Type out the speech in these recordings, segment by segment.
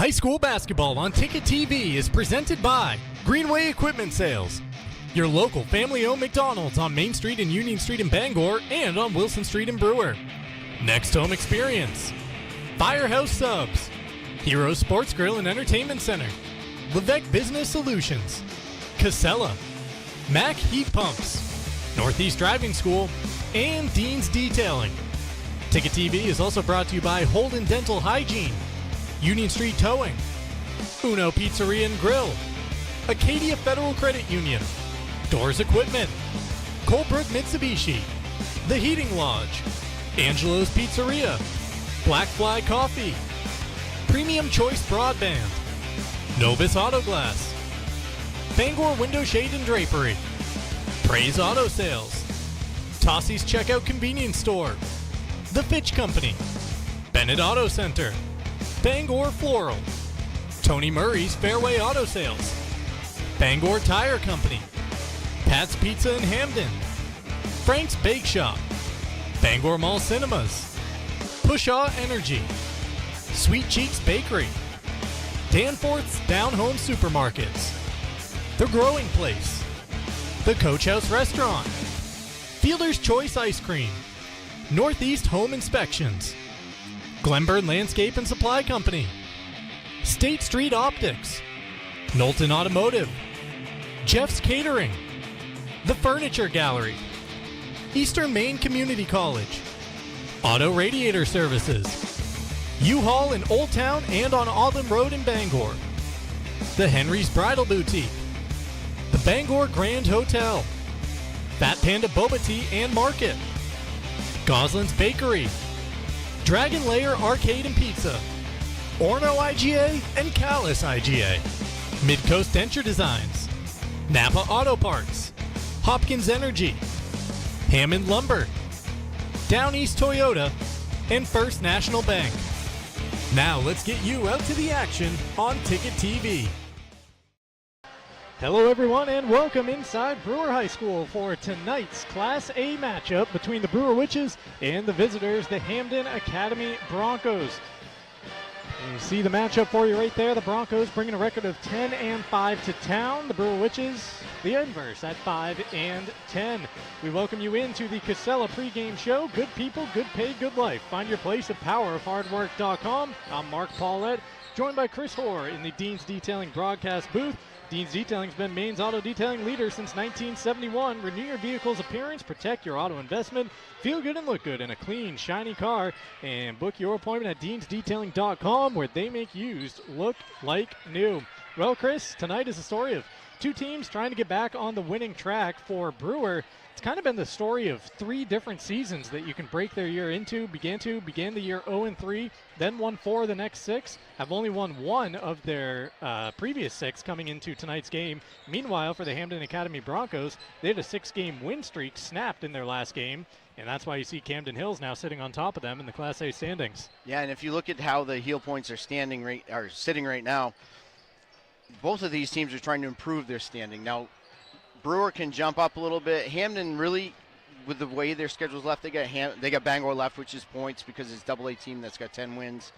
High school basketball on Ticket TV is presented by Greenway Equipment Sales, your local family-owned McDonald's on Main Street and Union Street in Bangor and on Wilson Street in Brewer. Next Home Experience, Firehouse Subs, Hero Sports Grill and Entertainment Center, Levesque Business Solutions, Casella, Mac Heat Pumps, Northeast Driving School, and Dean's Detailing. Ticket TV is also brought to you by Holden Dental Hygiene, Union Street Towing, Uno Pizzeria and Grill, Acadia Federal Credit Union, Doors Equipment, Colebrook Mitsubishi, The Heating Lodge, Angelo's Pizzeria, Black Fly Coffee, Premium Choice Broadband, Novus Auto Glass, Bangor Window Shade and Drapery, Praise Auto Sales, Tossie's Checkout Convenience Store, The Fitch Company, Bennett Auto Center, Bangor Floral, Tony Murray's Fairway Auto Sales, Bangor Tire Company, Pat's Pizza in Hampden, Frank's Bake Shop, Bangor Mall Cinemas, Pushaw Energy, Sweet Cheeks Bakery, Danforth's Down Home Supermarkets, The Growing Place, The Coach House Restaurant, Fielder's Choice Ice Cream, Northeast Home Inspections, Glenburn Landscape and Supply Company, State Street Optics, Knowlton Automotive, Jeff's Catering, The Furniture Gallery, Eastern Maine Community College, Auto Radiator Services, U-Haul in Old Town and on Auburn Road in Bangor, The Henry's Bridal Boutique, The Bangor Grand Hotel, Fat Panda Boba Tea and Market, Goslin's Bakery, Dragon Lair Arcade and Pizza, Orno IGA and Callis IGA, Midcoast Denture Designs, Napa Auto Parts, Hopkins Energy, Hammond Lumber, Down East Toyota, and First National Bank. Now let's get you out to the action on Ticket TV. Hello everyone and welcome inside Brewer High School for tonight's Class A matchup between the Brewer Witches and the visitors, the Hampden Academy Broncos. You see the matchup for you right there. The Broncos bringing a record of 10-5 to town. The Brewer Witches, the inverse at 5-10. We welcome you into the Casella pregame show. Good people, good pay, good life. Find your place at powerofhardwork.com. I'm Mark Paulette, joined by Chris Hoare in the Dean's Detailing broadcast booth. Dean's Detailing has been Maine's auto detailing leader since 1971. Renew your vehicle's appearance, protect your auto investment, feel good and look good in a clean, shiny car, and book your appointment at deansdetailing.com where they make used look like new. Well, Chris, tonight is a story of two teams trying to get back on the winning track. For Brewer, it's kind of been the story of three different seasons that you can break their year into. Began the year 0-3, then won 4 of the next 6, have only won 1 of their previous 6 coming into tonight's game. Meanwhile, for the Hampden Academy Broncos, they had a 6-game win streak snapped in their last game, and that's why you see Camden Hills now sitting on top of them in the Class A standings. Yeah, and if you look at how the heel points are sitting right now, both of these teams are trying to improve their standing. Now, Brewer can jump up a little bit. Hampden really, with the way their schedule's left, they got Bangor left, which is points because it's AA team that's got 10 wins.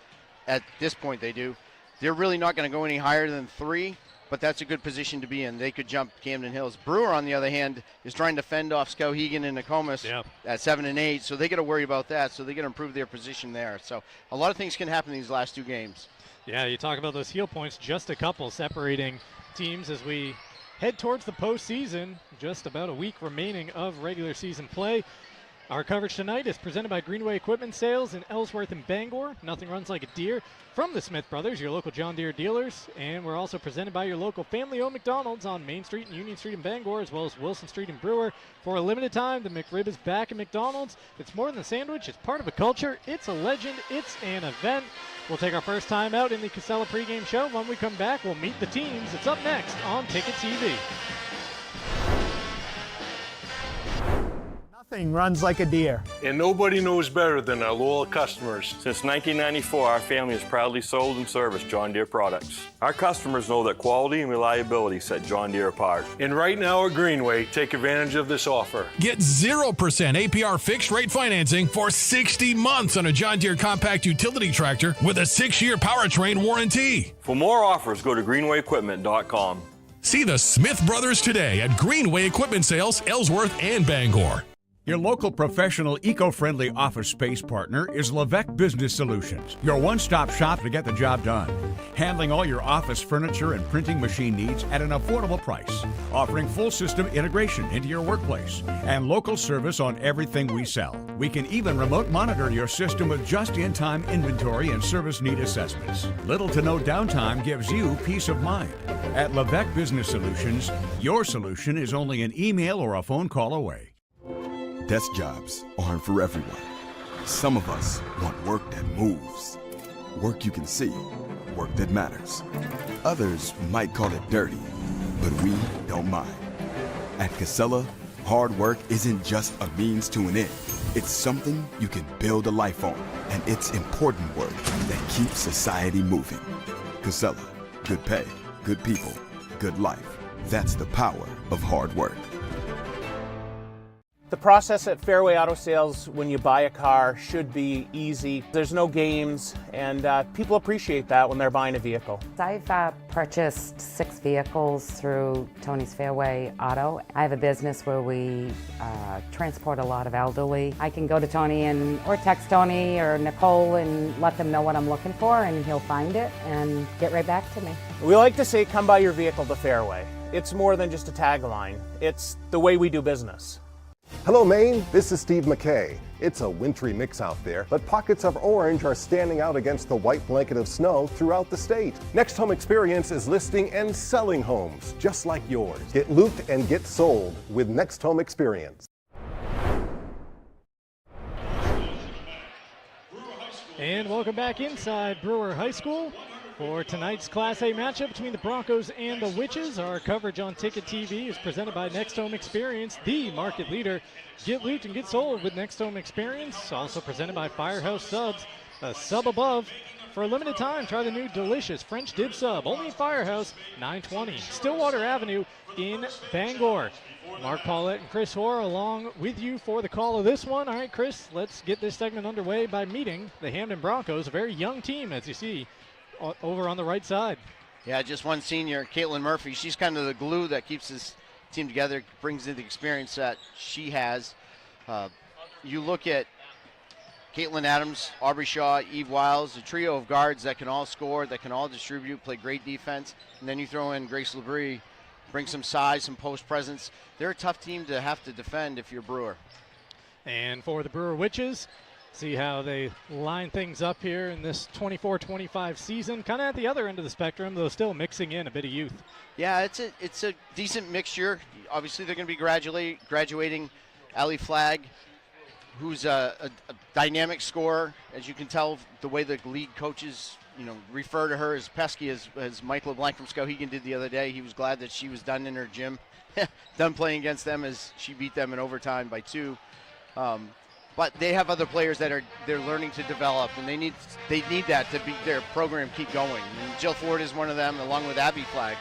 At this point, they do. They're really not going to go any higher than 3, but that's a good position to be in. They could jump Camden Hills. Brewer, on the other hand, is trying to fend off Skowhegan and Nokomis at 7-8, so they got to worry about that. So they got to improve their position there. So a lot of things can happen in these last 2 games. Yeah, you talk about those heel points, just a couple separating teams as we head towards the postseason. Just about a week remaining of regular season play. Our coverage tonight is presented by Greenway Equipment Sales in Ellsworth and Bangor. Nothing runs like a deer. From the Smith Brothers, your local John Deere dealers. And we're also presented by your local family-owned McDonald's on Main Street and Union Street in Bangor, as well as Wilson Street in Brewer. For a limited time, the McRib is back at McDonald's. It's more than a sandwich. It's part of a culture. It's a legend. It's an event. We'll take our first time out in the Casella pregame show. When we come back, we'll meet the teams. It's up next on Ticket TV. Nothing runs like a deer. And nobody knows better than our loyal customers. Since 1994, our family has proudly sold and serviced John Deere products. Our customers know that quality and reliability set John Deere apart. And right now at Greenway, take advantage of this offer. Get 0% APR fixed rate financing for 60 months on a John Deere compact utility tractor with a 6-year powertrain warranty. For more offers, go to greenwayequipment.com. See the Smith brothers today at Greenway Equipment Sales, Ellsworth and Bangor. Your local professional, eco-friendly office space partner is Levesque Business Solutions, your one-stop shop to get the job done. Handling all your office furniture and printing machine needs at an affordable price. Offering full system integration into your workplace and local service on everything we sell. We can even remote monitor your system with just-in-time inventory and service need assessments. Little to no downtime gives you peace of mind. At Levesque Business Solutions, your solution is only an email or a phone call away. Desk jobs aren't for everyone. Some of us want work that moves, work you can see, work that matters. Others might call it dirty, but we don't mind. At Casella, hard work isn't just a means to an end. It's something you can build a life on, and it's important work that keeps society moving. Casella, good pay, good people, good life. That's the power of hard work. The process at Fairway Auto Sales when you buy a car should be easy. There's no games, and people appreciate that when they're buying a vehicle. I've purchased 6 vehicles through Tony's Fairway Auto. I have a business where we transport a lot of elderly. I can go to Tony or text Tony or Nicole and let them know what I'm looking for, and he'll find it and get right back to me. We like to say, come buy your vehicle to Fairway. It's more than just a tagline. It's the way we do business. Hello Maine, this is Steve McKay. It's a wintry mix out there, but pockets of orange are standing out against the white blanket of snow throughout the state. Next Home Experience is listing and selling homes just like yours. Get looped and get sold with Next Home Experience. And welcome back inside Brewer High School for tonight's Class A matchup between the Broncos and the Witches. Our coverage on Ticket TV is presented by Next Home Experience, the market leader. Get looped and get sold with Next Home Experience. Also presented by Firehouse Subs, a sub above. For a limited time, try the new delicious French dip sub, only at Firehouse, 920 Stillwater Avenue in Bangor. Mark Paulette and Chris Hoare along with you for the call of this one. All right, Chris, let's get this segment underway by meeting the Hampden Broncos, a very young team, as you see, over on the right side. Yeah, just one senior, Caitlin Murphy. She's kind of the glue that keeps this team together, brings in the experience that she has. You look at Caitlin Adams, Aubrey Shaw, Eve Wiles, a trio of guards that can all score, that can all distribute, play great defense. And then you throw in Grace Labrie, bring some size, some post presence. They're a tough team to have to defend if you're Brewer. And for the Brewer Witches, see how they line things up here in this 24-25 season. Kind of at the other end of the spectrum, though still mixing in a bit of youth. Yeah, it's a decent mixture. Obviously, they're going to be graduating Allie Flagg, who's a dynamic scorer. As you can tell, the way the league coaches refer to her as pesky, as Mike LeBlanc from Skowhegan did the other day. He was glad that she was done in her gym, done playing against them, as she beat them in overtime by 2. But they have other players that they're learning to develop, and they need that to be their program keep going. And Jill Ford is one of them, along with Abby Flagg.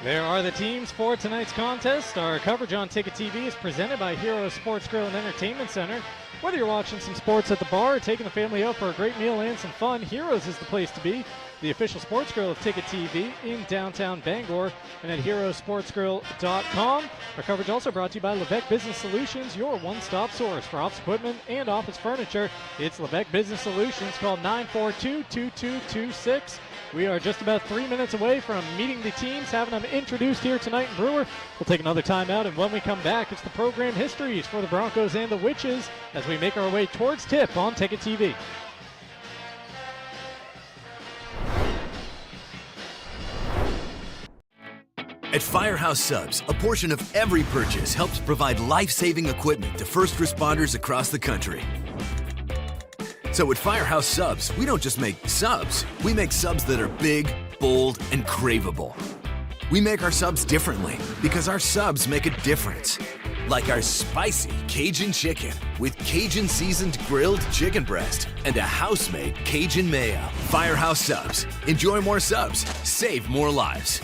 There are the teams for tonight's contest. Our coverage on Ticket TV is presented by Hero Sports Grill and Entertainment Center. Whether you're watching some sports at the bar or taking the family out for a great meal and some fun, Heroes is the place to be. The official sports grill of Ticket TV in downtown Bangor and at herosportsgrill.com. Our coverage also brought to you by Levesque Business Solutions, your one-stop source for office equipment and office furniture. It's Levesque Business Solutions. Call 942-2226. We are just about 3 minutes away from meeting the teams, having them introduced here tonight in Brewer. We'll take another time out, and when we come back, it's the program histories for the Broncos and the Witches as we make our way towards tip on Ticket TV. At Firehouse Subs, a portion of every purchase helps provide life-saving equipment to first responders across the country. So at Firehouse Subs, we don't just make subs, we make subs that are big, bold, and craveable. We make our subs differently because our subs make a difference. like our spicy Cajun chicken with Cajun seasoned grilled chicken breast and a house-made Cajun mayo. Firehouse Subs. Enjoy more subs. Save more lives.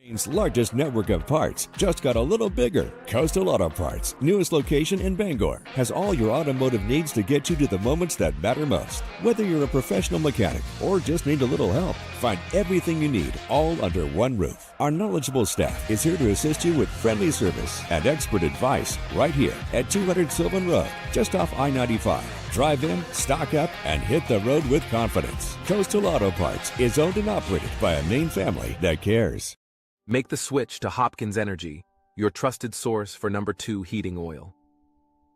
Maine's largest network of parts just got a little bigger. Coastal Auto Parts, newest location in Bangor, has all your automotive needs to get you to the moments that matter most. Whether you're a professional mechanic or just need a little help, find everything you need all under one roof. Our knowledgeable staff is here to assist you with friendly service and expert advice right here at 200 Sylvan Road, just off I-95. Drive in, stock up, and hit the road with confidence. Coastal Auto Parts is owned and operated by a Maine family that cares. Make the switch to Hopkins Energy, your trusted source for #2 heating oil.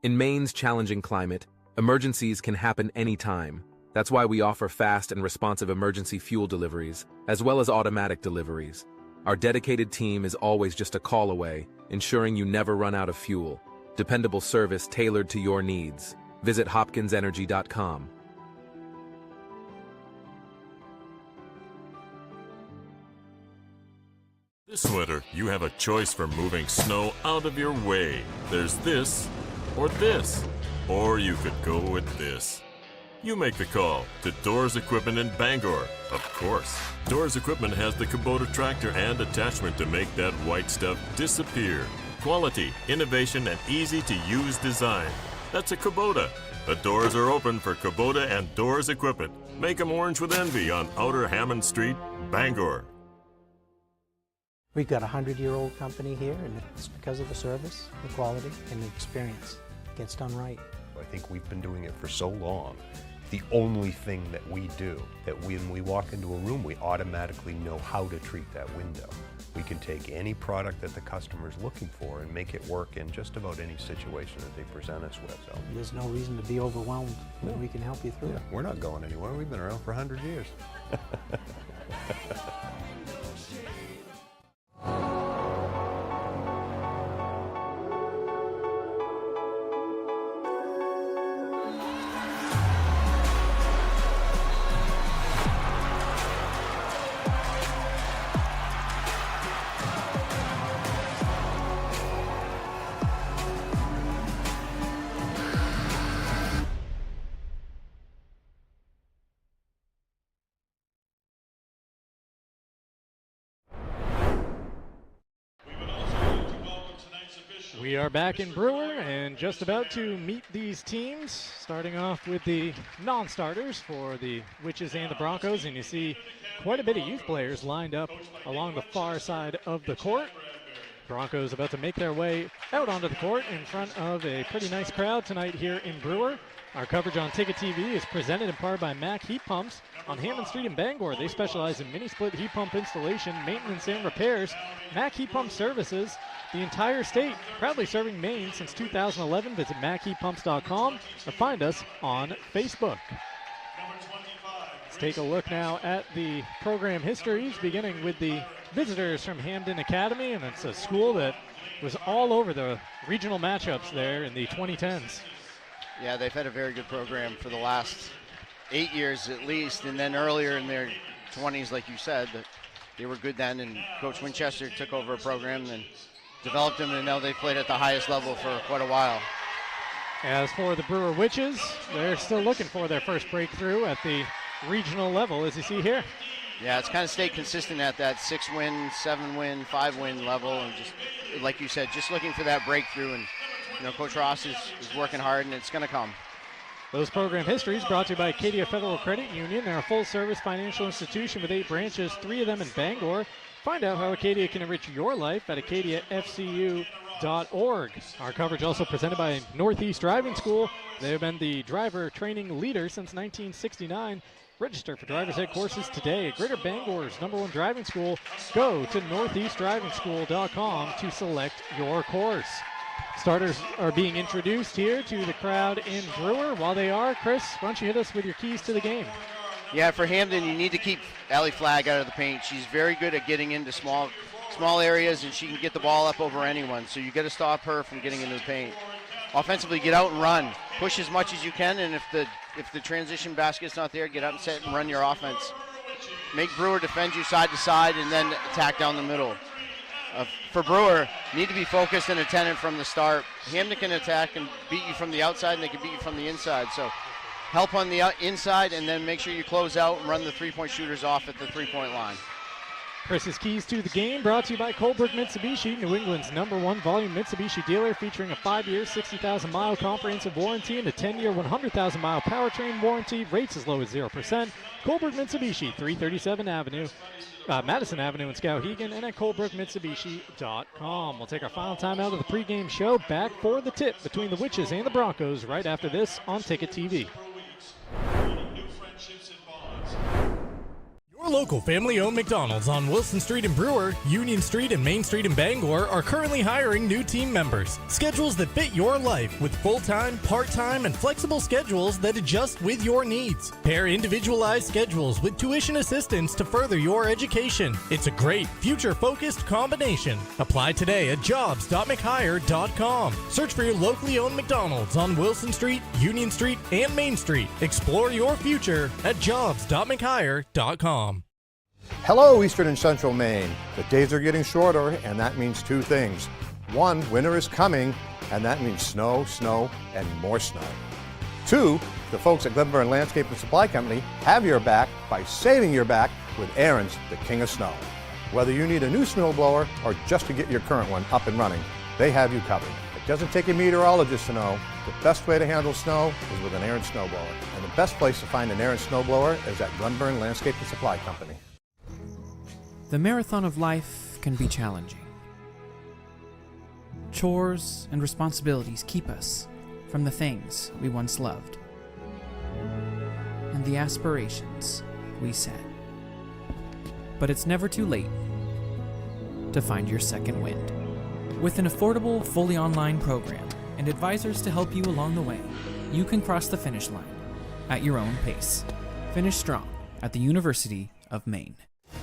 In Maine's challenging climate, emergencies can happen anytime. That's why we offer fast and responsive emergency fuel deliveries, as well as automatic deliveries. Our dedicated team is always just a call away, ensuring you never run out of fuel. Dependable service tailored to your needs. Visit hopkinsenergy.com. This winter, you have a choice for moving snow out of your way. There's this, or you could go with this. You make the call to Doors Equipment in Bangor. Of course, Doors Equipment has the Kubota tractor and attachment to make that white stuff disappear. Quality, innovation, and easy-to-use design. That's a Kubota. The doors are open for Kubota and Doors Equipment. Make them orange with envy on Outer Hammond Street, Bangor. We've got a 100-year-old company here, and it's because of the service, the quality, and the experience. It gets done right. I think we've been doing it for so long. The only thing that we do, that when we walk into a room, we automatically know how to treat that window. We can take any product that the customer's looking for and make it work in just about any situation that they present us with. So there's no reason to be overwhelmed. No. We can help you through it. We're not going anywhere. We've been around for 100 years. We are back in Brewer and just about to meet these teams, starting off with the non-starters for the Witches and the Broncos, and you see quite a bit of youth players lined up along the far side of the court. Broncos about to make their way out onto the court in front of a pretty nice crowd tonight here in Brewer. Our coverage on Ticket TV is presented in part by Mack Heat Pumps on Hampden Street in Bangor. They specialize in mini-split heat pump installation, maintenance, and repairs. Mack Heat Pump services the entire state, proudly serving Maine since 2011. Visit MackHeatPumps.com or find us on Facebook. Let's take a look now at the program histories, beginning with the visitors from Hampden Academy, and it's a school that was all over the regional matchups there in the 2010s. Yeah, they've had a very good program for the last 8 years at least, and then earlier in their 20s, like you said, but they were good then, and Coach Winchester took over a program and developed them, and now they've played at the highest level for quite a while. As for the Brewer Witches, they're still looking for their first breakthrough at the regional level, as you see here. Yeah, it's kind of stayed consistent at that 6-win, 7-win, 5-win level, and just like you said, just looking for that breakthrough. And you know, Coach Ross is working hard, and it's going to come. Those program histories brought to you by Acadia Federal Credit Union. They're a full-service financial institution with 8 branches, 3 of them in Bangor. Find out how Acadia can enrich your life at acadiafcu.org. Our coverage also presented by Northeast Driving School. They have been the driver training leader since 1969. Register for driver's ed courses today. Greater Bangor's #1 driving school. Go to northeastdrivingschool.com to select your course. Starters are being introduced here to the crowd in Brewer. While they are, Chris, why don't you hit us with your keys to the game? Yeah, for Hampden, you need to keep Allie Flagg out of the paint. She's very good at getting into small areas, and she can get the ball up over anyone. So you got to stop her from getting into the paint. Offensively, get out and run. Push as much as you can, and if the transition basket's not there, get up and set and run your offense. Make Brewer defend you side to side, and then attack down the middle. for Brewer, need to be focused and attentive from the start. Hampden can attack and beat you from the outside, and they can beat you from the inside. So help on the inside, and then make sure you close out and run the three-point shooters off at the three-point line. Chris's Keys to the Game brought to you by Colebrook Mitsubishi, New England's #1 volume Mitsubishi dealer, featuring a 5-year, 60,000-mile comprehensive warranty and a 10-year, 100,000-mile powertrain warranty. Rates as low as 0%. Colebrook Mitsubishi, 337 Madison Avenue in Skowhegan, and at ColebrookMitsubishi.com. We'll take our final time out of the pregame show. Back for the tip between the Witches and the Broncos right after this on Ticket TV. Your local family-owned McDonald's on Wilson Street in Brewer, Union Street and Main Street in Bangor are currently hiring new team members. Schedules that fit your life with full-time, part-time, and flexible schedules that adjust with your needs. Pair individualized schedules with tuition assistance to further your education. It's a great, future-focused combination. Apply today at jobs.mchire.com. Search for your locally owned McDonald's on Wilson Street, Union Street, and Main Street. Explore your future at jobs.mchire.com. Hello, Eastern and Central Maine. The days are getting shorter, and that means two things. One, winter is coming, and that means snow, snow, and more snow. Two, the folks at Glenburn Landscape and Supply Company have your back by saving your back with Aaron's, the king of snow. Whether you need a new snow blower or just to get your current one up and running, they have you covered. It doesn't take a meteorologist to know the best way to handle snow is with an Aaron snowblower. And the best place to find an Aaron snowblower is at Glenburn Landscape and Supply Company. The marathon of life can be challenging. Chores and responsibilities keep us from the things we once loved and the aspirations we set. But it's never too late to find your second wind. With an affordable, fully online program and advisors to help you along the way, you can cross the finish line at your own pace. Finish strong at the University of Maine.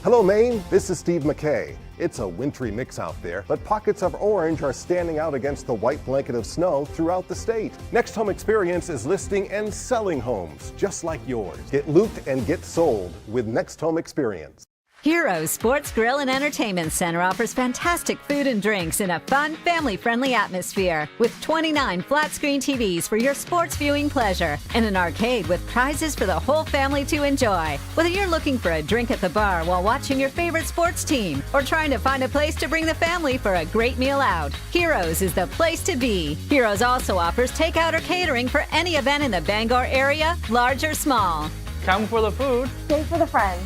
Hello, Maine. This is Steve McKay. It's a wintry mix out there, but pockets of orange are standing out against the white blanket of snow throughout the state. Next Home Experience is listing and selling homes just like yours. Get looped and get sold with Next Home Experience. Heroes Sports Grill and Entertainment Center offers fantastic food and drinks in a fun, family-friendly atmosphere with 29 flat-screen TVs for your sports viewing pleasure and an arcade with prizes for the whole family to enjoy. Whether you're looking for a drink at the bar while watching your favorite sports team or trying to find a place to bring the family for a great meal out, Heroes is the place to be. Heroes also offers takeout or catering for any event in the Bangor area, large or small. Come for the food. Stay for the friends.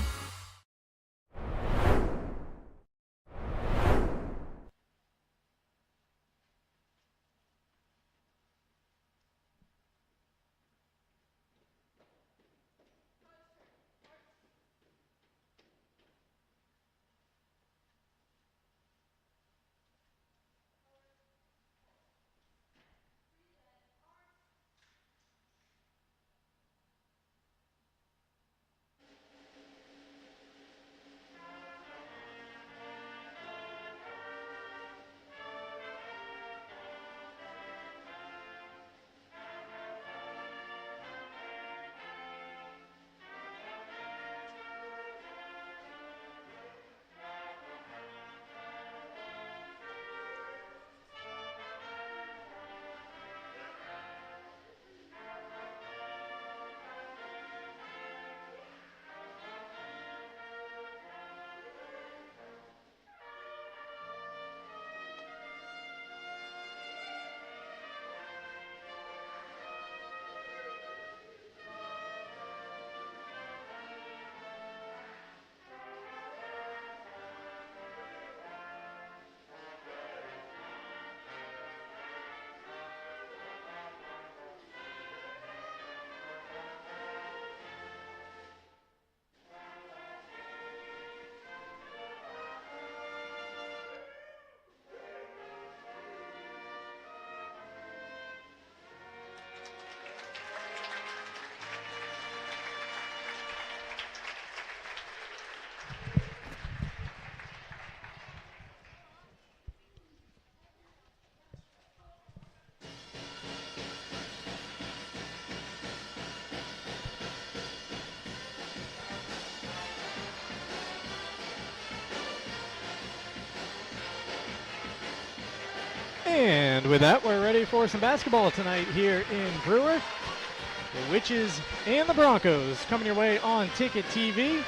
And with that, we're ready for some basketball tonight here in Brewer. The Witches and the Broncos coming your way on Ticket TV.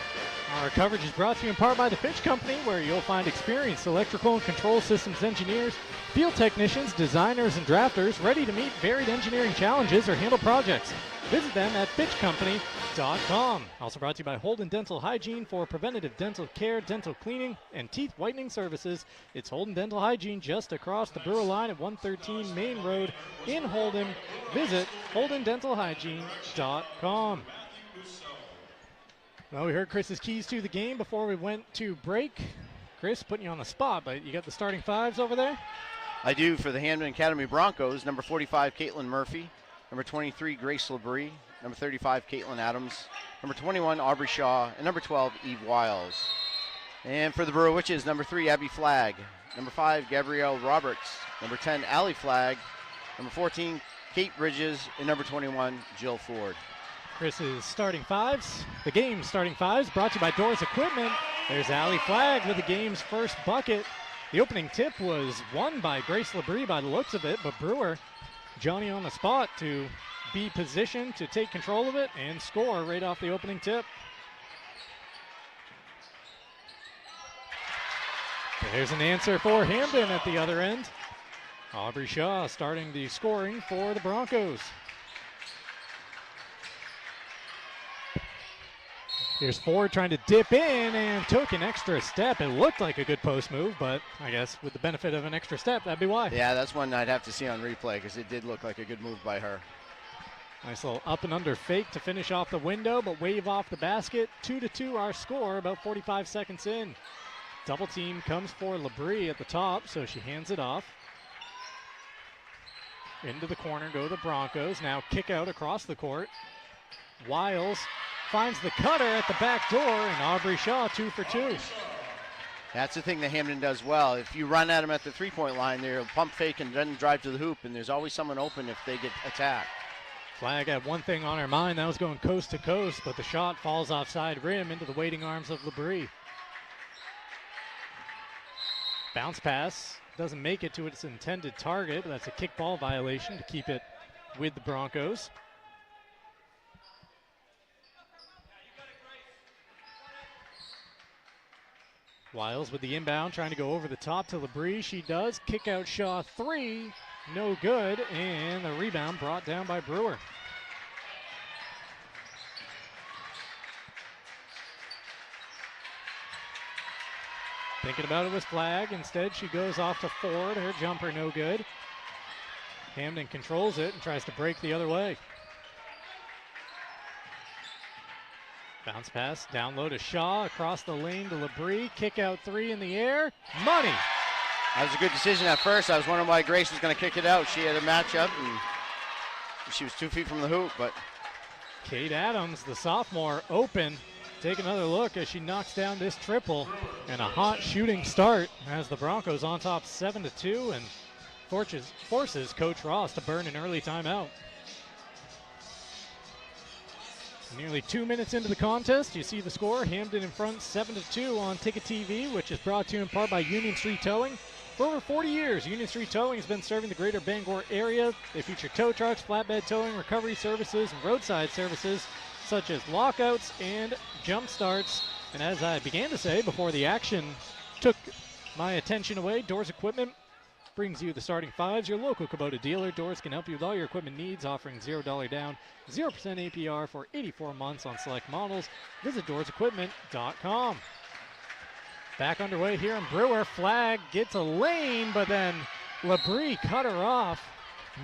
Our coverage is brought to you in part by the Fitch Company, where you'll find experienced electrical and control systems engineers, field technicians, designers, and drafters ready to meet varied engineering challenges or handle projects. Visit them at fitchcompany.com. Also brought to you by Holden Dental Hygiene for preventative dental care, dental cleaning, and teeth whitening services. It's Holden Dental Hygiene just across the Brewer line at 113 Main Road in Holden. Visit holdendentalhygiene.com. Well, we heard Chris's keys to the game before we went to break. Chris, putting you on the spot, but you got the starting fives over there? I do for the Hampden Academy Broncos. Number 45, Caitlin Murphy. Number 23, Grace Labrie. Number 35, Caitlin Adams. Number 21, Aubrey Shaw. And number 12, Eve Wiles. And for the Brewer Witches, number 3, Abby Flagg. Number 5, Gabrielle Roberts. Number 10, Allie Flagg. Number 14, Kate Bridges. And number 21, Jill Ford. Chris's starting fives. The game's starting fives brought to you by Doors Equipment. There's Allie Flagg with the game's first bucket. The opening tip was won by Grace Labrie by the looks of it, but Brewer, Johnny on the spot to be positioned to take control of it and score right off the opening tip. There's an answer for Hampden at the other end. Aubrey Shaw starting the scoring for the Broncos. Here's Ford trying to dip in and took an extra step. It looked like a good post move, but I guess with the benefit of an extra step, that'd be why. Yeah, that's one I'd have to see on replay because it did look like a good move by her. Nice little up and under fake to finish off the window, but wave off the basket. 2-2 our score, about 45 seconds in. Double team comes for Labrie at the top, so she hands it off. Into the corner go the Broncos. Now kick out across the court. Wiles finds the cutter at the back door, and Aubrey Shaw 2 for 2. That's the thing that Hampden does well. If you run at them at the three-point line, they'll pump fake and then drive to the hoop, and there's always someone open if they get attacked. Flagg had one thing on her mind, that was going coast to coast, but the shot falls offside rim into the waiting arms of Labrie. Bounce pass, doesn't make it to its intended target, but that's a kickball violation to keep it with the Broncos. Wiles with the inbound, trying to go over the top to Labrie. She does. Kick out Shaw 3. No good. And the rebound brought down by Brewer. Thinking about it was Flagg. Instead, she goes off to Ford. Her jumper no good. Hampden controls it and tries to break the other way. Bounce pass, down low to Shaw, across the lane to Labrie. Kick out 3 in the air. Money! That was a good decision at first. I was wondering why Grace was going to kick it out. She had a matchup, and she was 2 feet from the hoop, but... Kate Adams, the sophomore, open. Take another look as she knocks down this triple. And a hot shooting start as the Broncos on top 7-2 and forces Coach Ross to burn an early timeout. Nearly 2 minutes into the contest, you see the score. Hampden in front 7-2 on Ticket TV, which is brought to you in part by Union Street Towing. For over 40 years, Union Street Towing has been serving the greater Bangor area. They feature tow trucks, flatbed towing, recovery services, and roadside services such as lockouts and jump starts. And as I began to say before the action took my attention away, Doors Equipment brings you the starting fives. Your local Kubota dealer. Doors can help you with all your equipment needs, offering $0 down, 0% APR for 84 months on select models. Visit doorsequipment.com. Back underway here in Brewer. Flagg gets a lane, but then Labrie cut her off.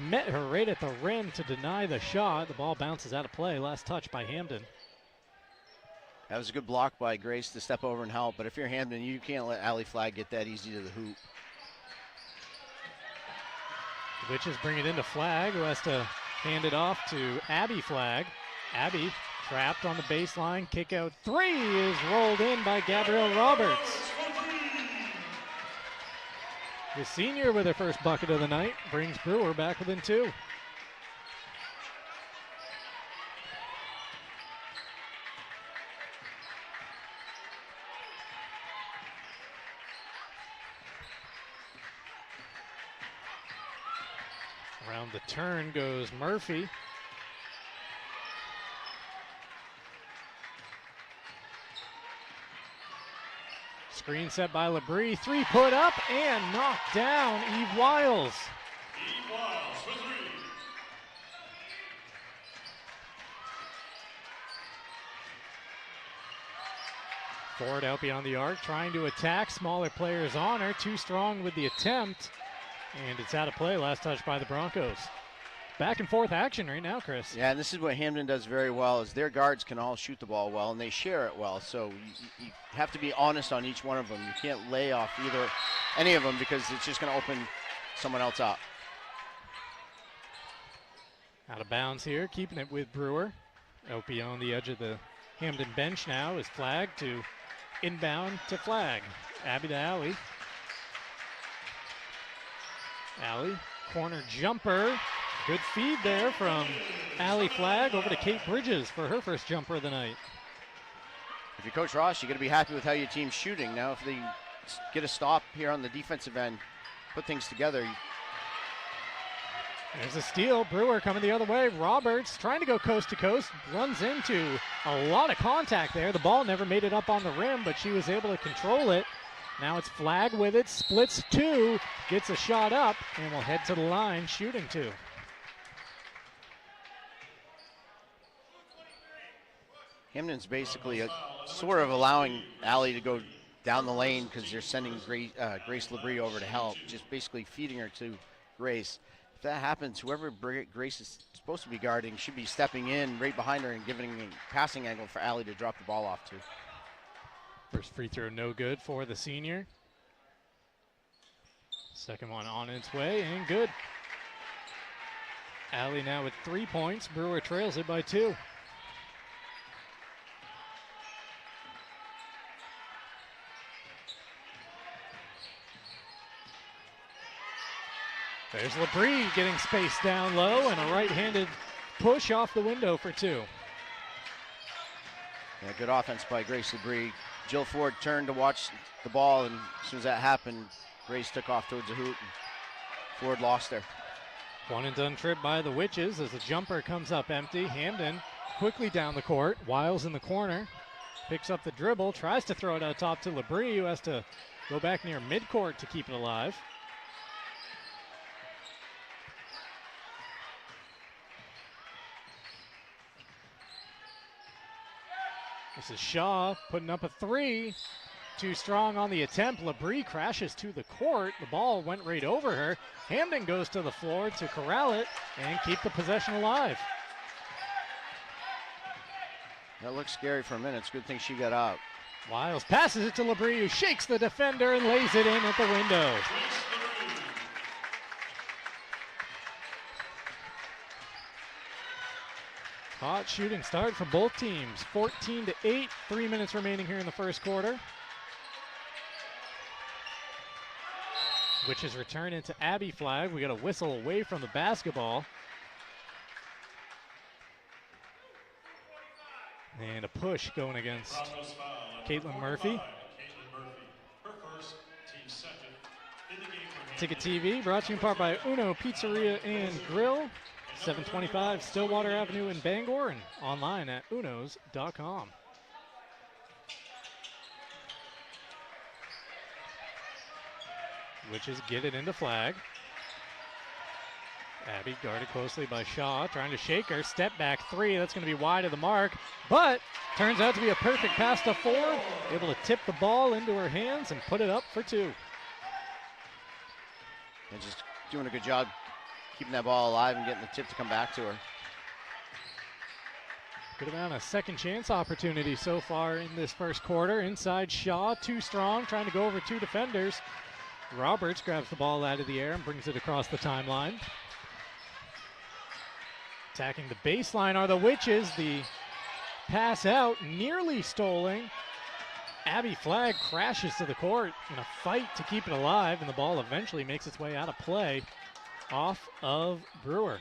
Met her right at the rim to deny the shot. The ball bounces out of play. Last touch by Hampden. That was a good block by Grace to step over and help, but if you're Hampden, you can't let Allie Flagg get that easy to the hoop. The Witches bring it into Flagg, who has to hand it off to Abby Flagg. Abby trapped on the baseline. Kick out 3 is rolled in by Gabrielle Roberts. The senior with her first bucket of the night brings Brewer back within 2. Around the turn goes Murphy. Screen set by Labrie. 3 put up and knocked down Eve Wiles. Eve Wiles for 3. Ford out beyond the arc, trying to attack. Smaller players on her. Too strong with the attempt. And it's out of play. Last touch by the Broncos. Back and forth action right now, Chris. Yeah, and this is what Hampden does very well, is their guards can all shoot the ball well, and they share it well. So you have to be honest on each one of them. You can't lay off any of them because it's just going to open someone else up. Out of bounds here, keeping it with Brewer. Out beyond the edge of the Hampden bench now is Flag to inbound to Flag. Abby to Alley. Alley, corner jumper. Good feed there from Allie Flag over to Kate Bridges for her first jumper of the night. If you're Coach Ross, you're going to be happy with how your team's shooting. Now, if they get a stop here on the defensive end, put things together. There's a steal. Brewer coming the other way. Roberts trying to go coast to coast. Runs into a lot of contact there. The ball never made it up on the rim, but she was able to control it. Now it's Flag with it. Splits 2. Gets a shot up and will head to the line shooting 2. Hampden's basically sort of allowing Allie to go down the lane because they're sending Grace Labrie over to help, just basically feeding her to Grace. If that happens, whoever Grace is supposed to be guarding should be stepping in right behind her and giving a passing angle for Allie to drop the ball off to. First free throw no good for the senior. Second one on its way and good. Allie now with 3 points. Brewer trails it by 2. There's Labrie getting space down low and a right-handed push off the window for 2. Yeah, good offense by Grace Labrie. Jill Ford turned to watch the ball, and as soon as that happened, Grace took off towards the hoop, and Ford lost her. One and done trip by the Witches as the jumper comes up empty. Hampden quickly down the court. Wiles in the corner. Picks up the dribble, tries to throw it out top to Labrie, who has to go back near midcourt to keep it alive. This is Shaw putting up a 3. Too strong on the attempt. Labrie crashes to the court. The ball went right over her. Hampden goes to the floor to corral it and keep the possession alive. That looked scary for a minute. It's a good thing she got out. Wiles passes it to Labrie, who shakes the defender and lays it in at the window. Hot shooting start for both teams. 14-8, 3 minutes remaining here in the first quarter. Which is returned into Abby Flag. We got a whistle away from the basketball. And a push going against Caitlin Murphy. Ticket TV brought to you in part by Uno Pizzeria and Grill. 725 Stillwater Avenue in Bangor and online at unos.com. Witches get it into Flag. Abby guarded closely by Shaw, trying to shake her. Step back 3, that's going to be wide of the mark, but turns out to be a perfect pass to Ford. Able to tip the ball into her hands and put it up for 2. And just doing a good job keeping that ball alive and getting the tip to come back to her. Good amount of second chance opportunity so far in this first quarter. Inside Shaw, too strong, trying to go over 2 defenders. Roberts grabs the ball out of the air and brings it across the timeline. Attacking the baseline are the Witches. The pass out, nearly stolen. Abby Flag crashes to the court in a fight to keep it alive, and the ball eventually makes its way out of play off of Brewer.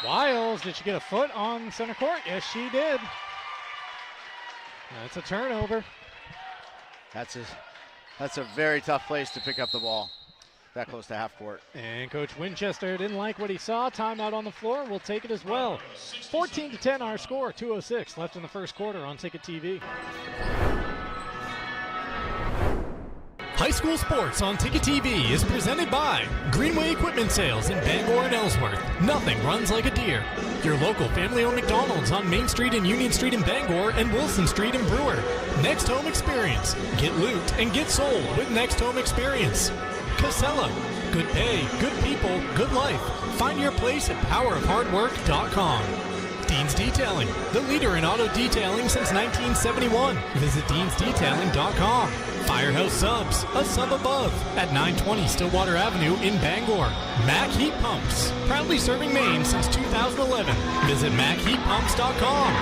Wiles, did she get a foot on center court? Yes, she did. That's a turnover. That's a very tough place to pick up the ball. That close to half court. And Coach Winchester didn't like what he saw. Timeout on the floor. We'll take it as well. 14-10 our score. 2:06 left in the first quarter on Ticket TV. High school sports on Ticket TV is presented by Greenway Equipment Sales in Bangor and Ellsworth. Nothing runs like a deer. Your local family-owned McDonald's on Main Street and Union Street in Bangor and Wilson Street in Brewer. Next Home Experience. Get looped and get sold with Next Home Experience. Casella. Good pay, good people, good life. Find your place at powerofhardwork.com. Dean's Detailing, the leader in auto detailing since 1971. Visit deansdetailing.com. Firehouse Subs, a sub above, at 920 Stillwater Avenue in Bangor. Mac Heat Pumps, proudly serving Maine since 2011. Visit MacHeatPumps.com.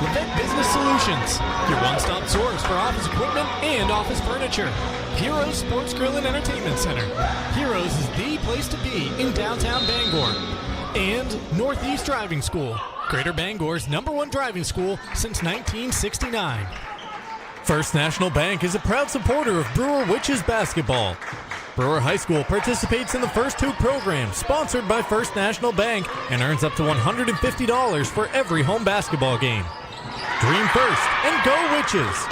Levette Business Solutions, your one-stop source for office equipment and office furniture. Heroes Sports Grill and Entertainment Center. Heroes is the place to be in downtown Bangor. And Northeast Driving School, Greater Bangor's #1 driving school since 1969. First National Bank is a proud supporter of Brewer Witches basketball. Brewer High School participates in the First Hoop program, sponsored by First National Bank, and earns up to $150 for every home basketball game. Dream first and go Witches!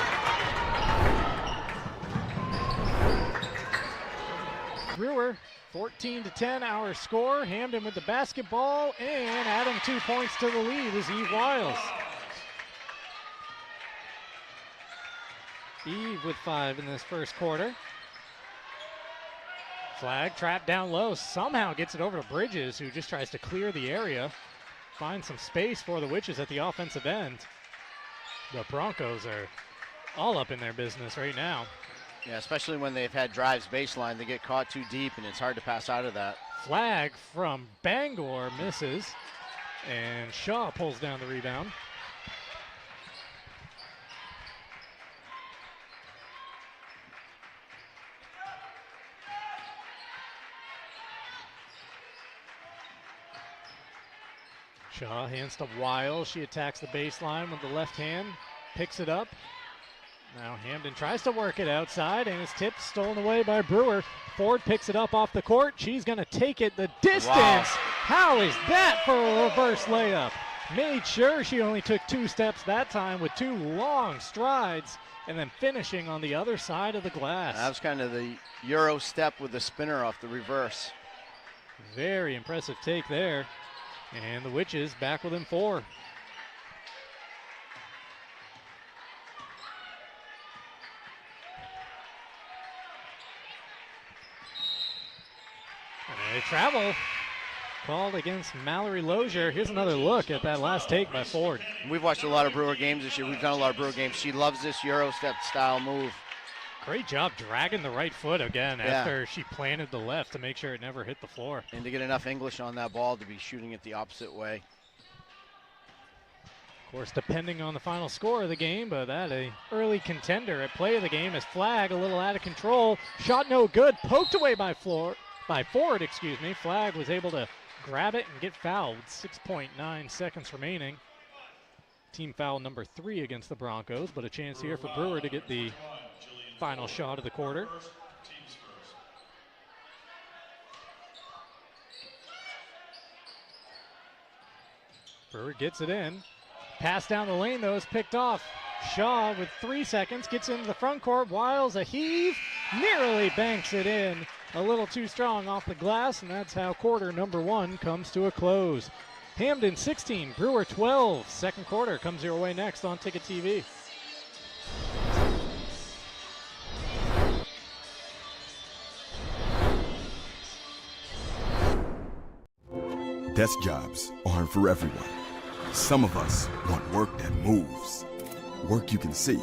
Brewer, 14-10 our score. Hampden with the basketball, and adding 2 points to the lead is Eve Wiles. Eve with 5 in this first quarter. Flag trapped down low, somehow gets it over to Bridges, who just tries to clear the area. Find some space for the Witches at the offensive end. The Broncos are all up in their business right now. Yeah, especially when they've had drives baseline, they get caught too deep and it's hard to pass out of that. Flag from Bangor misses, and Shaw pulls down the rebound. Shaw hands to Wiles. She attacks the baseline with the left hand, picks it up. Now Hampden tries to work it outside, and it's tipped, stolen away by Brewer. Ford picks it up off the court. She's going to take it the distance. Wow. How is that for a reverse layup? Made sure she only took 2 steps that time with 2 long strides, and then finishing on the other side of the glass. That was kind of the Euro step with the spinner off the reverse. Very impressive take there. And the Witches back within 4. And a travel called against Mallory Lozier. Here's another look at that last take by Ford. We've watched a lot of Brewer games this year. We've done a lot of Brewer games. She loves this Euro step style move. Great job dragging the right foot again after she planted the left to make sure it never hit the floor. And to get enough English on that ball to be shooting it the opposite way. Of course, depending on the final score of the game, but that a early contender at play of the game is Flag a little out of control. Shot no good, poked away by Ford. Flag was able to grab it and get fouled. 6.9 seconds remaining. Team foul number 3 against the Broncos, but a chance here for Brewer to get the final shot of the quarter. Brewer gets it in. Pass down the lane, though, is picked off. Shaw with 3 seconds gets into the front court. Wiles a heave, nearly banks it in. A little too strong off the glass, and that's how quarter number 1 comes to a close. Hampden 16, Brewer 12. Second quarter comes your way next on Ticket TV. Desk jobs aren't for everyone. Some of us want work that moves. Work you can see.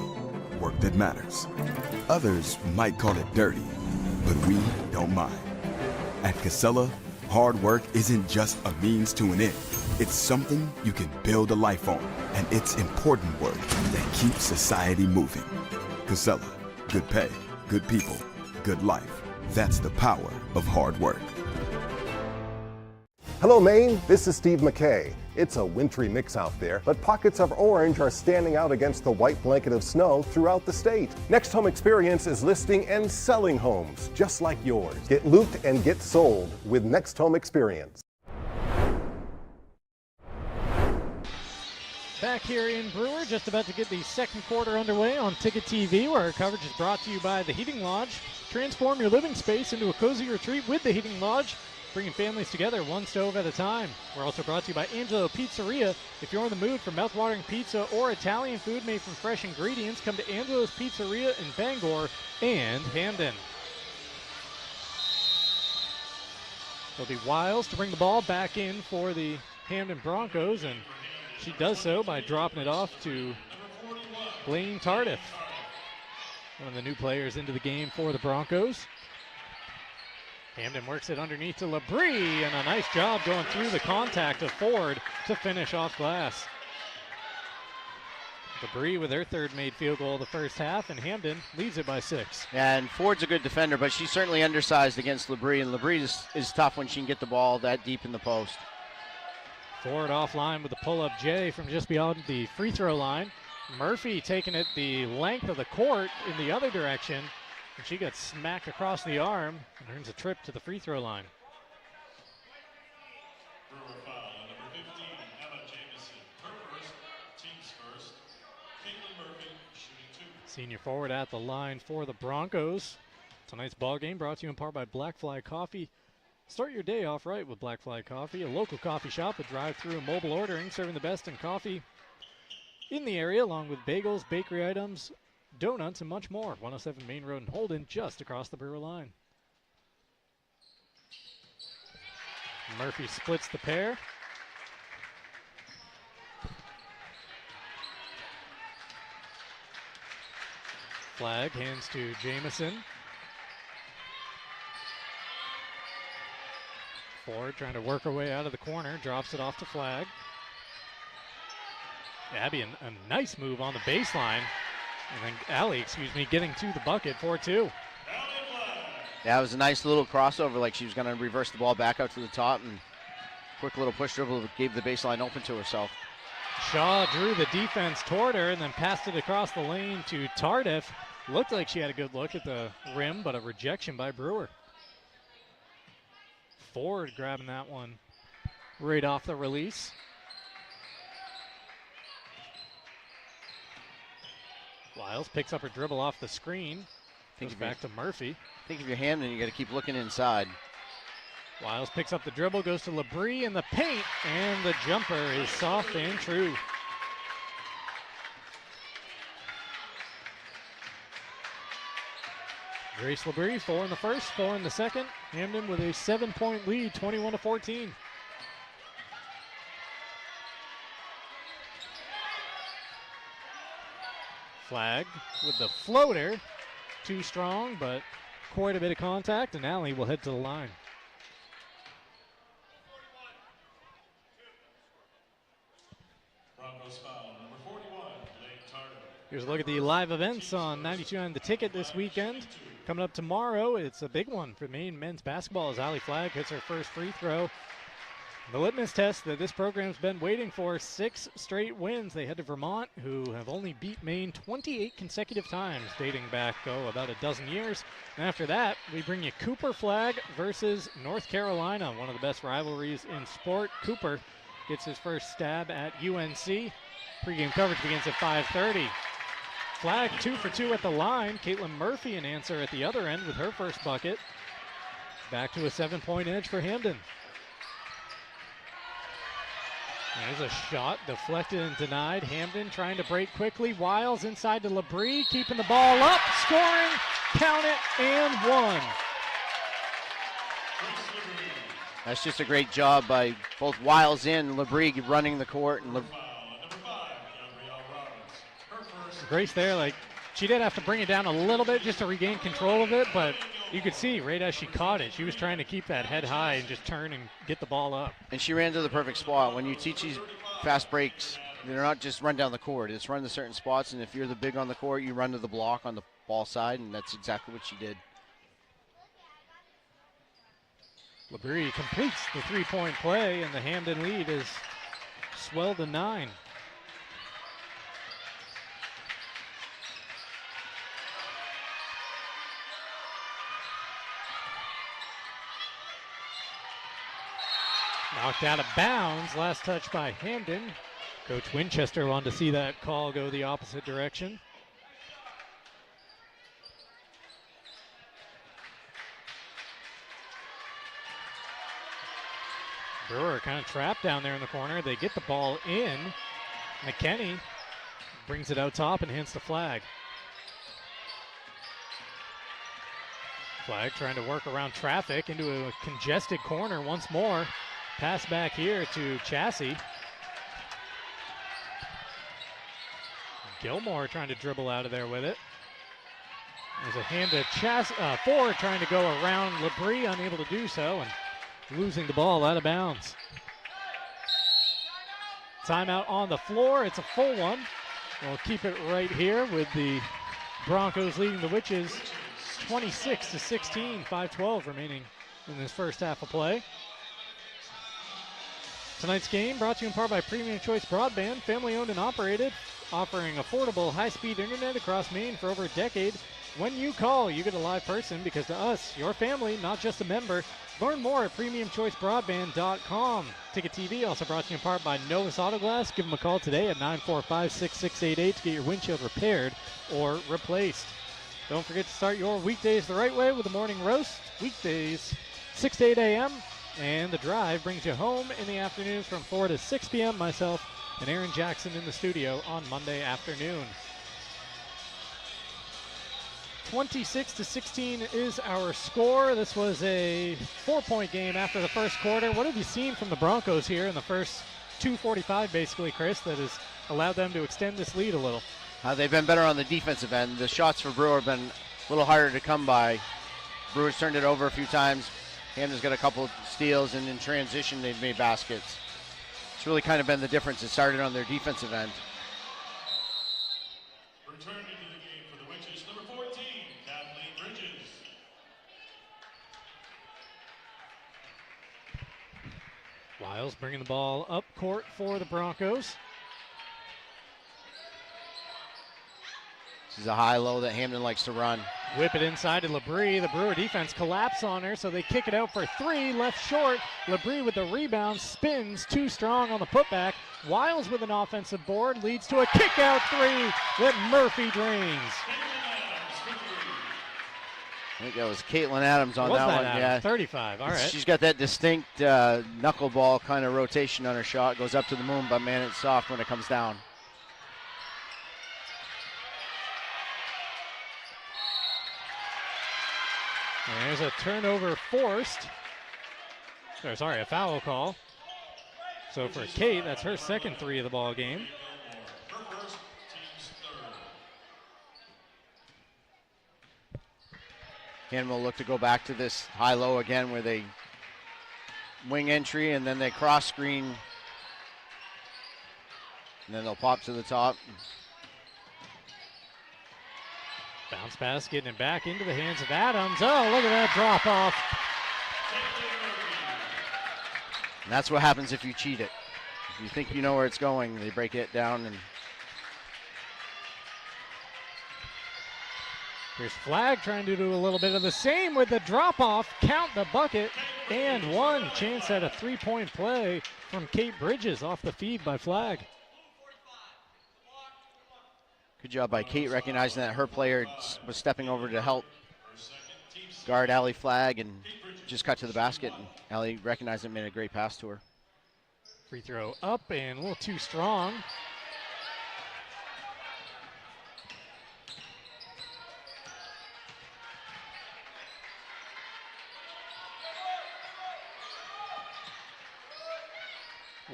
Work that matters. Others might call it dirty, but we don't mind. At Casella, hard work isn't just a means to an end. It's something you can build a life on, and it's important work that keeps society moving. Casella, good pay, good people, good life. That's the power of hard work. Hello, Maine. This is Steve McKay. It's a wintry mix out there, but pockets of orange are standing out against the white blanket of snow throughout the state. Next Home Experience is listing and selling homes just like yours. Get looped and get sold with Next Home Experience. Back here in Brewer, just about to get the second quarter underway on Ticket TV, where our coverage is brought to you by the Heating Lodge. Transform your living space into a cozy retreat with the Heating Lodge, bringing families together one stove at a time. We're also brought to you by Angelo Pizzeria. If you're in the mood for mouthwatering pizza or Italian food made from fresh ingredients, come to Angelo's Pizzeria in Bangor and Hampden. It'll be Wiles to bring the ball back in for the Hampden Broncos, and she does so by dropping it off to Blaine Tardif, one of the new players into the game for the Broncos. Hampden works it underneath to Labrie, and a nice job going through the contact of Ford to finish off glass. Labrie with her third made field goal of the first half, and Hampden leads it by 6. And Ford's a good defender, but she's certainly undersized against Labrie, and Labrie is tough when she can get the ball that deep in the post. Ford offline with the pull-up J from just beyond the free throw line. Murphy taking it the length of the court in the other direction, and she got smacked across the arm and earns a trip to the free throw line. Brewer foul on number 15, Emma Jamison. Her first, team's first. Caitlin Murphy shooting 2. Senior forward at the line for the Broncos. Tonight's ball game brought to you in part by Black Fly Coffee. Start your day off right with Black Fly Coffee, a local coffee shop with drive-through and mobile ordering, serving the best in coffee in the area, along with bagels, bakery items, donuts, and much more. 107 Main Road in Holden, just across the Brewer line. Murphy splits the pair. Flag hands to Jamison. Ford trying to work her way out of the corner, drops it off to Flag. Abby, a nice move on the baseline. And then Allie, getting to the bucket for 2. Yeah, it was a nice little crossover, like she was going to reverse the ball back out to the top, and quick little push dribble gave the baseline open to herself. Shaw drew the defense toward her and then passed it across the lane to Tardif. Looked like she had a good look at the rim, but a rejection by Brewer. Ford grabbing that one right off the release. Wiles picks up her dribble off the screen. Goes back to Murphy. I think if you're Hampden, you got to keep looking inside. Wiles picks up the dribble, goes to Labrie in the paint, and the jumper is soft and true. Grace Labrie, 4 in the first, 4 in the second. Hampden with a 7-point lead, 21-14. Flag with the floater. Too strong, but quite a bit of contact, and Allie will head to the line. Broncos foul, number 41, Blake Tardif. Here's a look at the live events on 92.9 The Ticket this weekend. Coming up tomorrow, it's a big one for Maine men's basketball as Allie Flag hits her first free throw. The litmus test that this program's been waiting for, 6 straight wins. They head to Vermont, who have only beat Maine 28 consecutive times, dating back, about a dozen years. And after that, we bring you Cooper Flag versus North Carolina, one of the best rivalries in sport. Cooper gets his first stab at UNC. Pre-game coverage begins at 5:30. Flag 2 for 2 at the line. Caitlin Murphy an answer at the other end with her first bucket. Back to a 7-point edge for Hampden. There's a shot deflected and denied. Hampden trying to break quickly. Wiles inside to Labrie, keeping the ball up, scoring, count it, and 1. That's just a great job by both Wiles and Labrie running the court. And Grace there, like, she did have to bring it down a little bit just to regain control of it, but you could see right as she caught it, she was trying to keep that head high and just turn and get the ball up. And she ran to the perfect spot. When you teach these fast breaks, they're not just run down the court. It's run to certain spots, and if you're the big on the court, you run to the block on the ball side, and that's exactly what she did. LeBrie completes the three-point play, and the Hampden lead is swelled to 9. Knocked out of bounds. Last touch by Hampden. Coach Winchester wanted to see that call go the opposite direction. Brewer kind of trapped down there in the corner. They get the ball in. McKenney brings it out top and hands the Flag. Flag trying to work around traffic into a congested corner once more. Pass back here to Chassis. Gilmore trying to dribble out of there with it. There's a hand to Ford trying to go around LeBrie, unable to do so, and losing the ball out of bounds. Timeout on the floor. It's a full one. We'll keep it right here with the Broncos leading the Witches 26-16, 5:12 remaining in this first half of play. Tonight's game brought to you in part by Premium Choice Broadband, family owned and operated, offering affordable high-speed internet across Maine for over a decade. When you call, you get a live person because to us, your family, not just a member. Learn more at PremiumChoiceBroadband.com. Ticket TV also brought to you in part by Novus Auto Glass. Give them a call today at 945-6688 to get your windshield repaired or replaced. Don't forget to start your weekdays the right way with the morning roast. Weekdays 6 to 8 a.m. And the drive brings you home in the afternoon from 4 to 6 p.m. Myself and Aaron Jackson in the studio on Monday afternoon. 26-16 is our score. This was a 4-point game after the first quarter. What have you seen from the Broncos here in the first 2:45, basically, Chris, that has allowed them to extend this lead a little? They've been better on the defensive end. The shots for Brewer have been a little harder to come by. Brewer's turned it over a few times. Hampden's got a couple steals, and in transition, they've made baskets. It's really kind of been the difference. It started on their defensive end. Returning to the game for the Witches, number 14, Kathleen Bridges. Wiles bringing the ball up court for the Broncos. This is a high-low that Hampden likes to run. Whip it inside to LeBrie. The Brewer defense collapse on her, so they kick it out for 3. Left short. LeBrie with the rebound, spins too strong on the putback. Wiles with an offensive board leads to a kick-out 3 that Murphy drains. I think that was Caitlin Adams on that one. Adams? Yeah, 35. All right. She's got that distinct knuckleball kind of rotation on her shot. Goes up to the moon, but man, it's soft when it comes down. There's a turnover forced. Sorry, a foul call. So for Kate, that's her second 3 of the ball game. Hampden will look to go back to this high-low again where they wing entry and then they cross screen. And then they'll pop to the top. Bounce pass, getting it back into the hands of Adams. Oh, look at that drop off. And that's what happens if you cheat it. If you think you know where it's going, they break it down. And here's Flag trying to do a little bit of the same with the drop off. Count the bucket. And one chance at a 3-point play from Kate Bridges off the feed by Flag. good job by Kate recognizing that her player was stepping over to help guard Allie Flag and just cut to the basket. And Allie recognized it and made a great pass to her. Free throw up and a little too strong.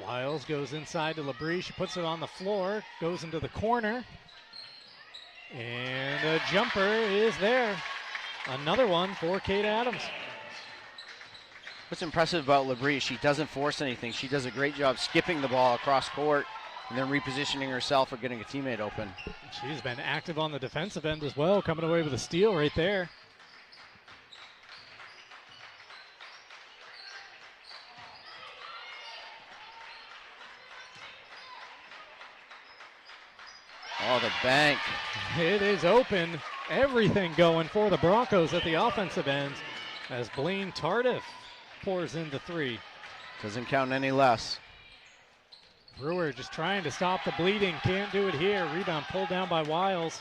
Wiles goes inside to LeBrie. She puts it on the floor, goes into the corner. And a jumper is there. Another one for Kate Adams. What's impressive about LeBrie, she doesn't force anything. She does a great job skipping the ball across court and then repositioning herself or getting a teammate open. She's been active on the defensive end as well, coming away with a steal right there. Oh, the bank. It is open. Everything going for the Broncos at the offensive end as Blaine Tardif pours into three. Doesn't count any less. Brewer just trying to stop the bleeding. Can't do it here. Rebound pulled down by Wiles.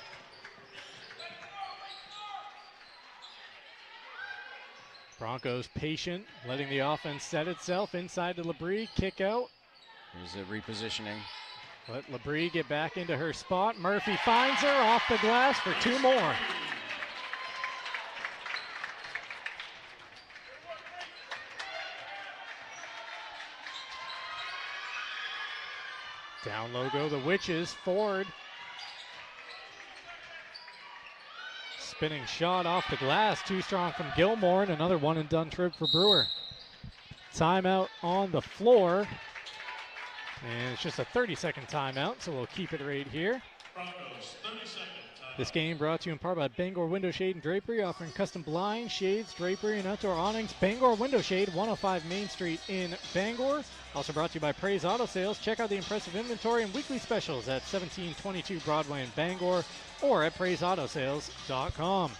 Broncos patient, letting the offense set itself inside to Labrie. Kick out. Here's the repositioning. Let Labrie get back into her spot. Murphy finds her off the glass for two more. Down low go the Witches. Ford. Spinning shot off the glass. Too strong from Gilmore, and another one and done trip for Brewer. Timeout on the floor. And it's just a 30-second timeout, so we'll keep it right here. Broncos, 30-second timeout. This game brought to you in part by Bangor Window Shade and Drapery, offering custom blinds, shades, drapery, and outdoor awnings. Bangor Window Shade, 105 Main Street in Bangor. Also brought to you by Praise Auto Sales. Check out the impressive inventory and weekly specials at 1722 Broadway in Bangor or at praiseautosales.com.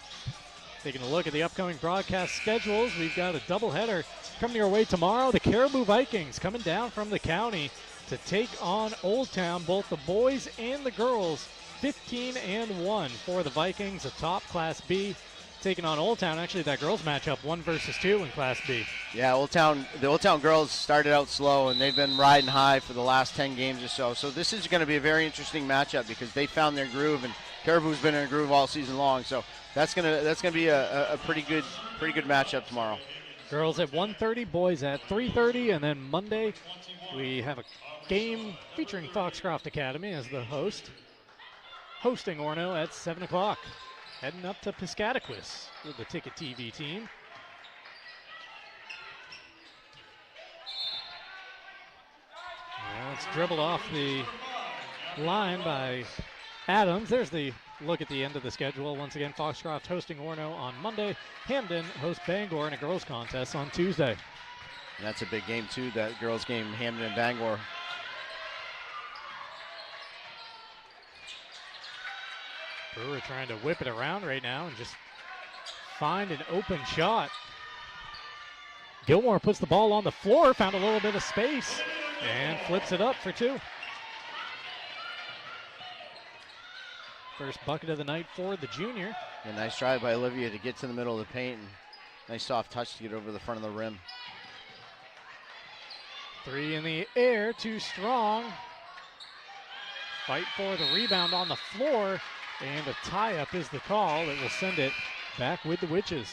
Taking a look at the upcoming broadcast schedules, we've got a doubleheader coming your way tomorrow. The Caribou Vikings coming down from the county to take on Old Town, both the boys and the girls. 15-1 for the Vikings, a top Class B, taking on Old Town. Actually, that girls matchup 1 versus 2 in Class B. Yeah, the Old Town girls started out slow, and they've been riding high for the last 10 games or so. So this is going to be a very interesting matchup because they found their groove, and Caribou's been in a groove all season long. So that's gonna be a pretty good matchup tomorrow. Girls at 1:30, boys at 3:30, and then Monday we have a game featuring Foxcroft Academy as the host, hosting Orono at 7 o'clock. Heading up to Piscataquis with the Ticket TV team. Well, it's dribbled off the line by Adams. There's the look at the end of the schedule. Once again, Foxcroft hosting Orono on Monday. Hampden hosts Bangor in a girls contest on Tuesday. And that's a big game too, that girls game, Hampden and Bangor. Brewer trying to whip it around right now and just find an open shot. Gilmore puts the ball on the floor, found a little bit of space, and flips it up for two. First bucket of the night for the junior. A nice drive by Olivia to get to the middle of the paint, and nice soft touch to get over the front of the rim. Three in the air, too strong. Fight for the rebound on the floor. And a tie-up is the call that will send it back with the Witches.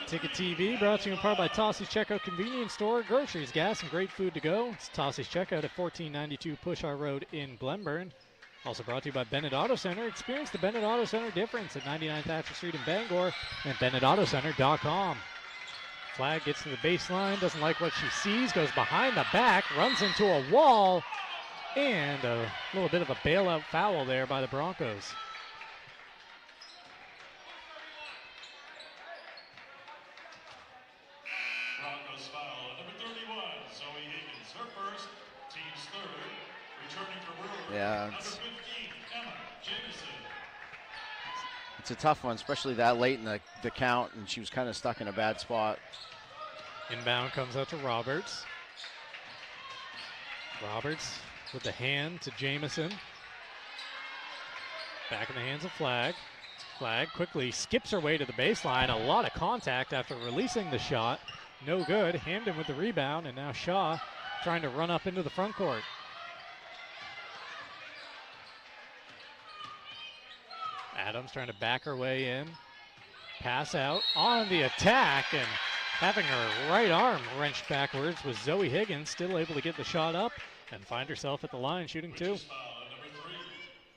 Ticket TV brought to you in part by Tossie's Checkout Convenience Store. Groceries, gas, and great food to go. It's Tossie's Checkout at 1492 Pushar Road in Glenburn. Also brought to you by Bennett Auto Center. Experience the Bennett Auto Center difference at 99 Thatcher Street in Bangor and BennettAutoCenter.com. Flag gets to the baseline, doesn't like what she sees, goes behind the back, runs into a wall. And a little bit of a bailout foul there by the Broncos. Broncos foul. Number 31, Zoe Higgins, her first, team's third. Returning for Brewer. Yeah, Number 15, Emma Jameson. it's a tough one, especially that late in the count, and she was kind of stuck in a bad spot. Inbound comes out to Roberts. Roberts with the hand to Jamison. Back in the hands of Flag. Flag quickly skips her way to the baseline. A lot of contact after releasing the shot. No good. Hampden with the rebound, and now Shaw trying to run up into the front court. Adams trying to back her way in. Pass out on the attack, and having her right arm wrenched backwards was Zoe Higgins, still able to get the shot up and find herself at the line shooting two. Number 3,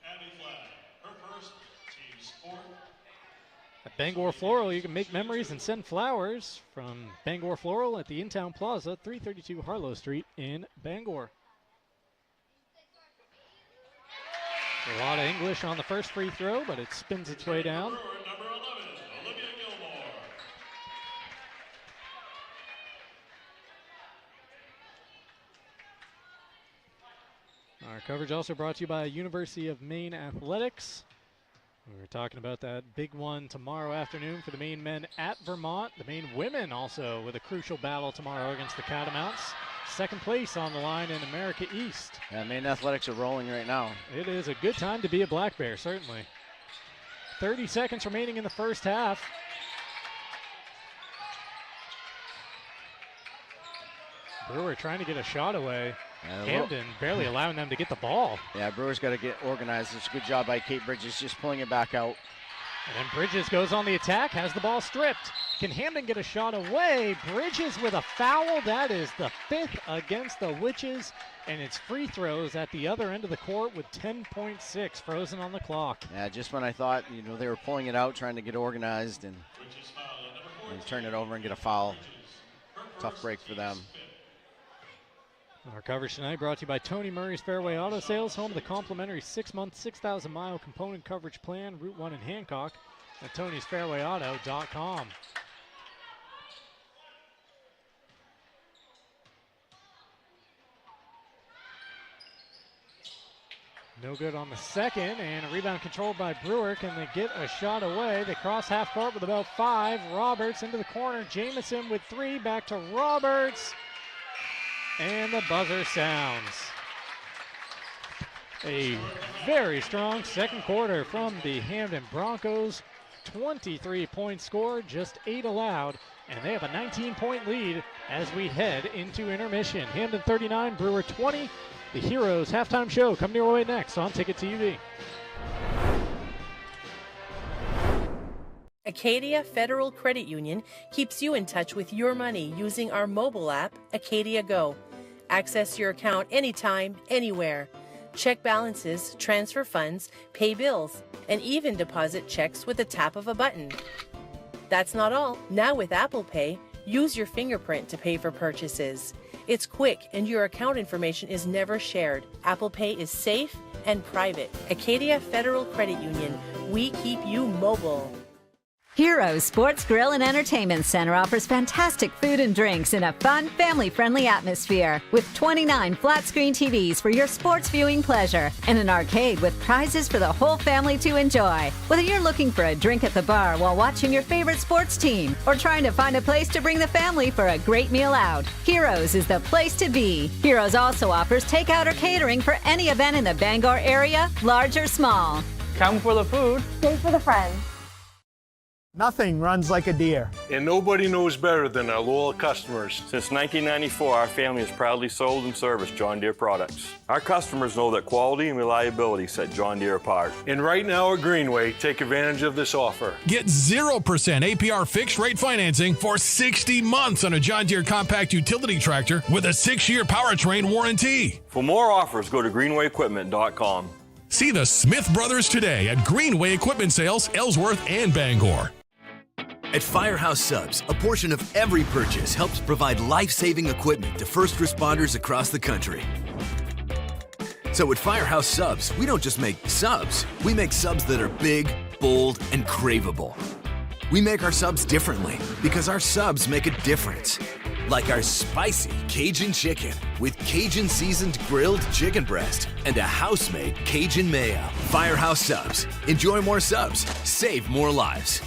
Abby Flag, her first, team's fourth. At Bangor Floral, you can make memories and send flowers from Bangor Floral at the In-Town Plaza, 332 Harlow Street in Bangor. A lot of English on the first free throw, but it spins its way down. Number 11, Olivia Gilmore. Our coverage also brought to you by University of Maine Athletics. We were talking about that big one tomorrow afternoon for the Maine men at Vermont. The Maine women also with a crucial battle tomorrow against the Catamounts. Second place on the line in America East. Yeah, Maine Athletics are rolling right now. It is a good time to be a Black Bear, certainly. 30 seconds remaining in the first half. Brewer trying to get a shot away. Hampden barely allowing them to get the ball. Yeah, Brewer's got to get organized. It's a good job by Kate Bridges just pulling it back out. And then Bridges goes on the attack, has the ball stripped. Can Hampden get a shot away? Bridges with a foul. That is the 5th against the Witches. And it's free throws at the other end of the court with 10.6 frozen on the clock. Yeah, just when I thought, they were pulling it out, trying to get organized and turn it over and get a foul. Tough break for them. Our coverage tonight brought to you by Tony Murray's Fairway Auto Sales, home of the complimentary 6-month, 6,000-mile component coverage plan, Route 1 in Hancock, at tonysfairwayauto.com. No good on the second, and a rebound controlled by Brewer. Can they get a shot away? They cross half court with about 5. Roberts into the corner. Jamison with 3. Back to Roberts. And the buzzer sounds. A very strong second quarter from the Hampden Broncos. 23-point score, just 8 allowed, and they have a 19-point lead as we head into intermission. Hampden 39, Brewer 20. The Heroes halftime show coming your way next on Ticket TV. Acadia Federal Credit Union keeps you in touch with your money using our mobile app, Acadia Go. Access your account anytime, anywhere. Check balances, transfer funds, pay bills, and even deposit checks with the tap of a button. That's not all. Now with Apple Pay, use your fingerprint to pay for purchases. It's quick and your account information is never shared. Apple Pay is safe and private. Acadia Federal Credit Union. We keep you mobile. Heroes Sports Grill and Entertainment Center offers fantastic food and drinks in a fun, family-friendly atmosphere with 29 flat-screen TVs for your sports viewing pleasure and an arcade with prizes for the whole family to enjoy. Whether you're looking for a drink at the bar while watching your favorite sports team or trying to find a place to bring the family for a great meal out, Heroes is the place to be. Heroes also offers takeout or catering for any event in the Bangor area, large or small. Come for the food. Stay for the friends. Nothing runs like a deer. And nobody knows better than our loyal customers. Since 1994, our family has proudly sold and serviced John Deere products. Our customers know that quality and reliability set John Deere apart. And right now at Greenway, take advantage of this offer. Get 0% APR fixed rate financing for 60 months on a John Deere compact utility tractor with a 6-year powertrain warranty. For more offers, go to greenwayequipment.com. See the Smith brothers today at Greenway Equipment Sales, Ellsworth and Bangor. At Firehouse Subs, a portion of every purchase helps provide life-saving equipment to first responders across the country. So at Firehouse Subs, we don't just make subs, we make subs that are big, bold, and craveable. We make our subs differently because our subs make a difference. Like our spicy Cajun chicken with Cajun seasoned grilled chicken breast and a house-made Cajun mayo. Firehouse Subs. Enjoy more subs. Save more lives.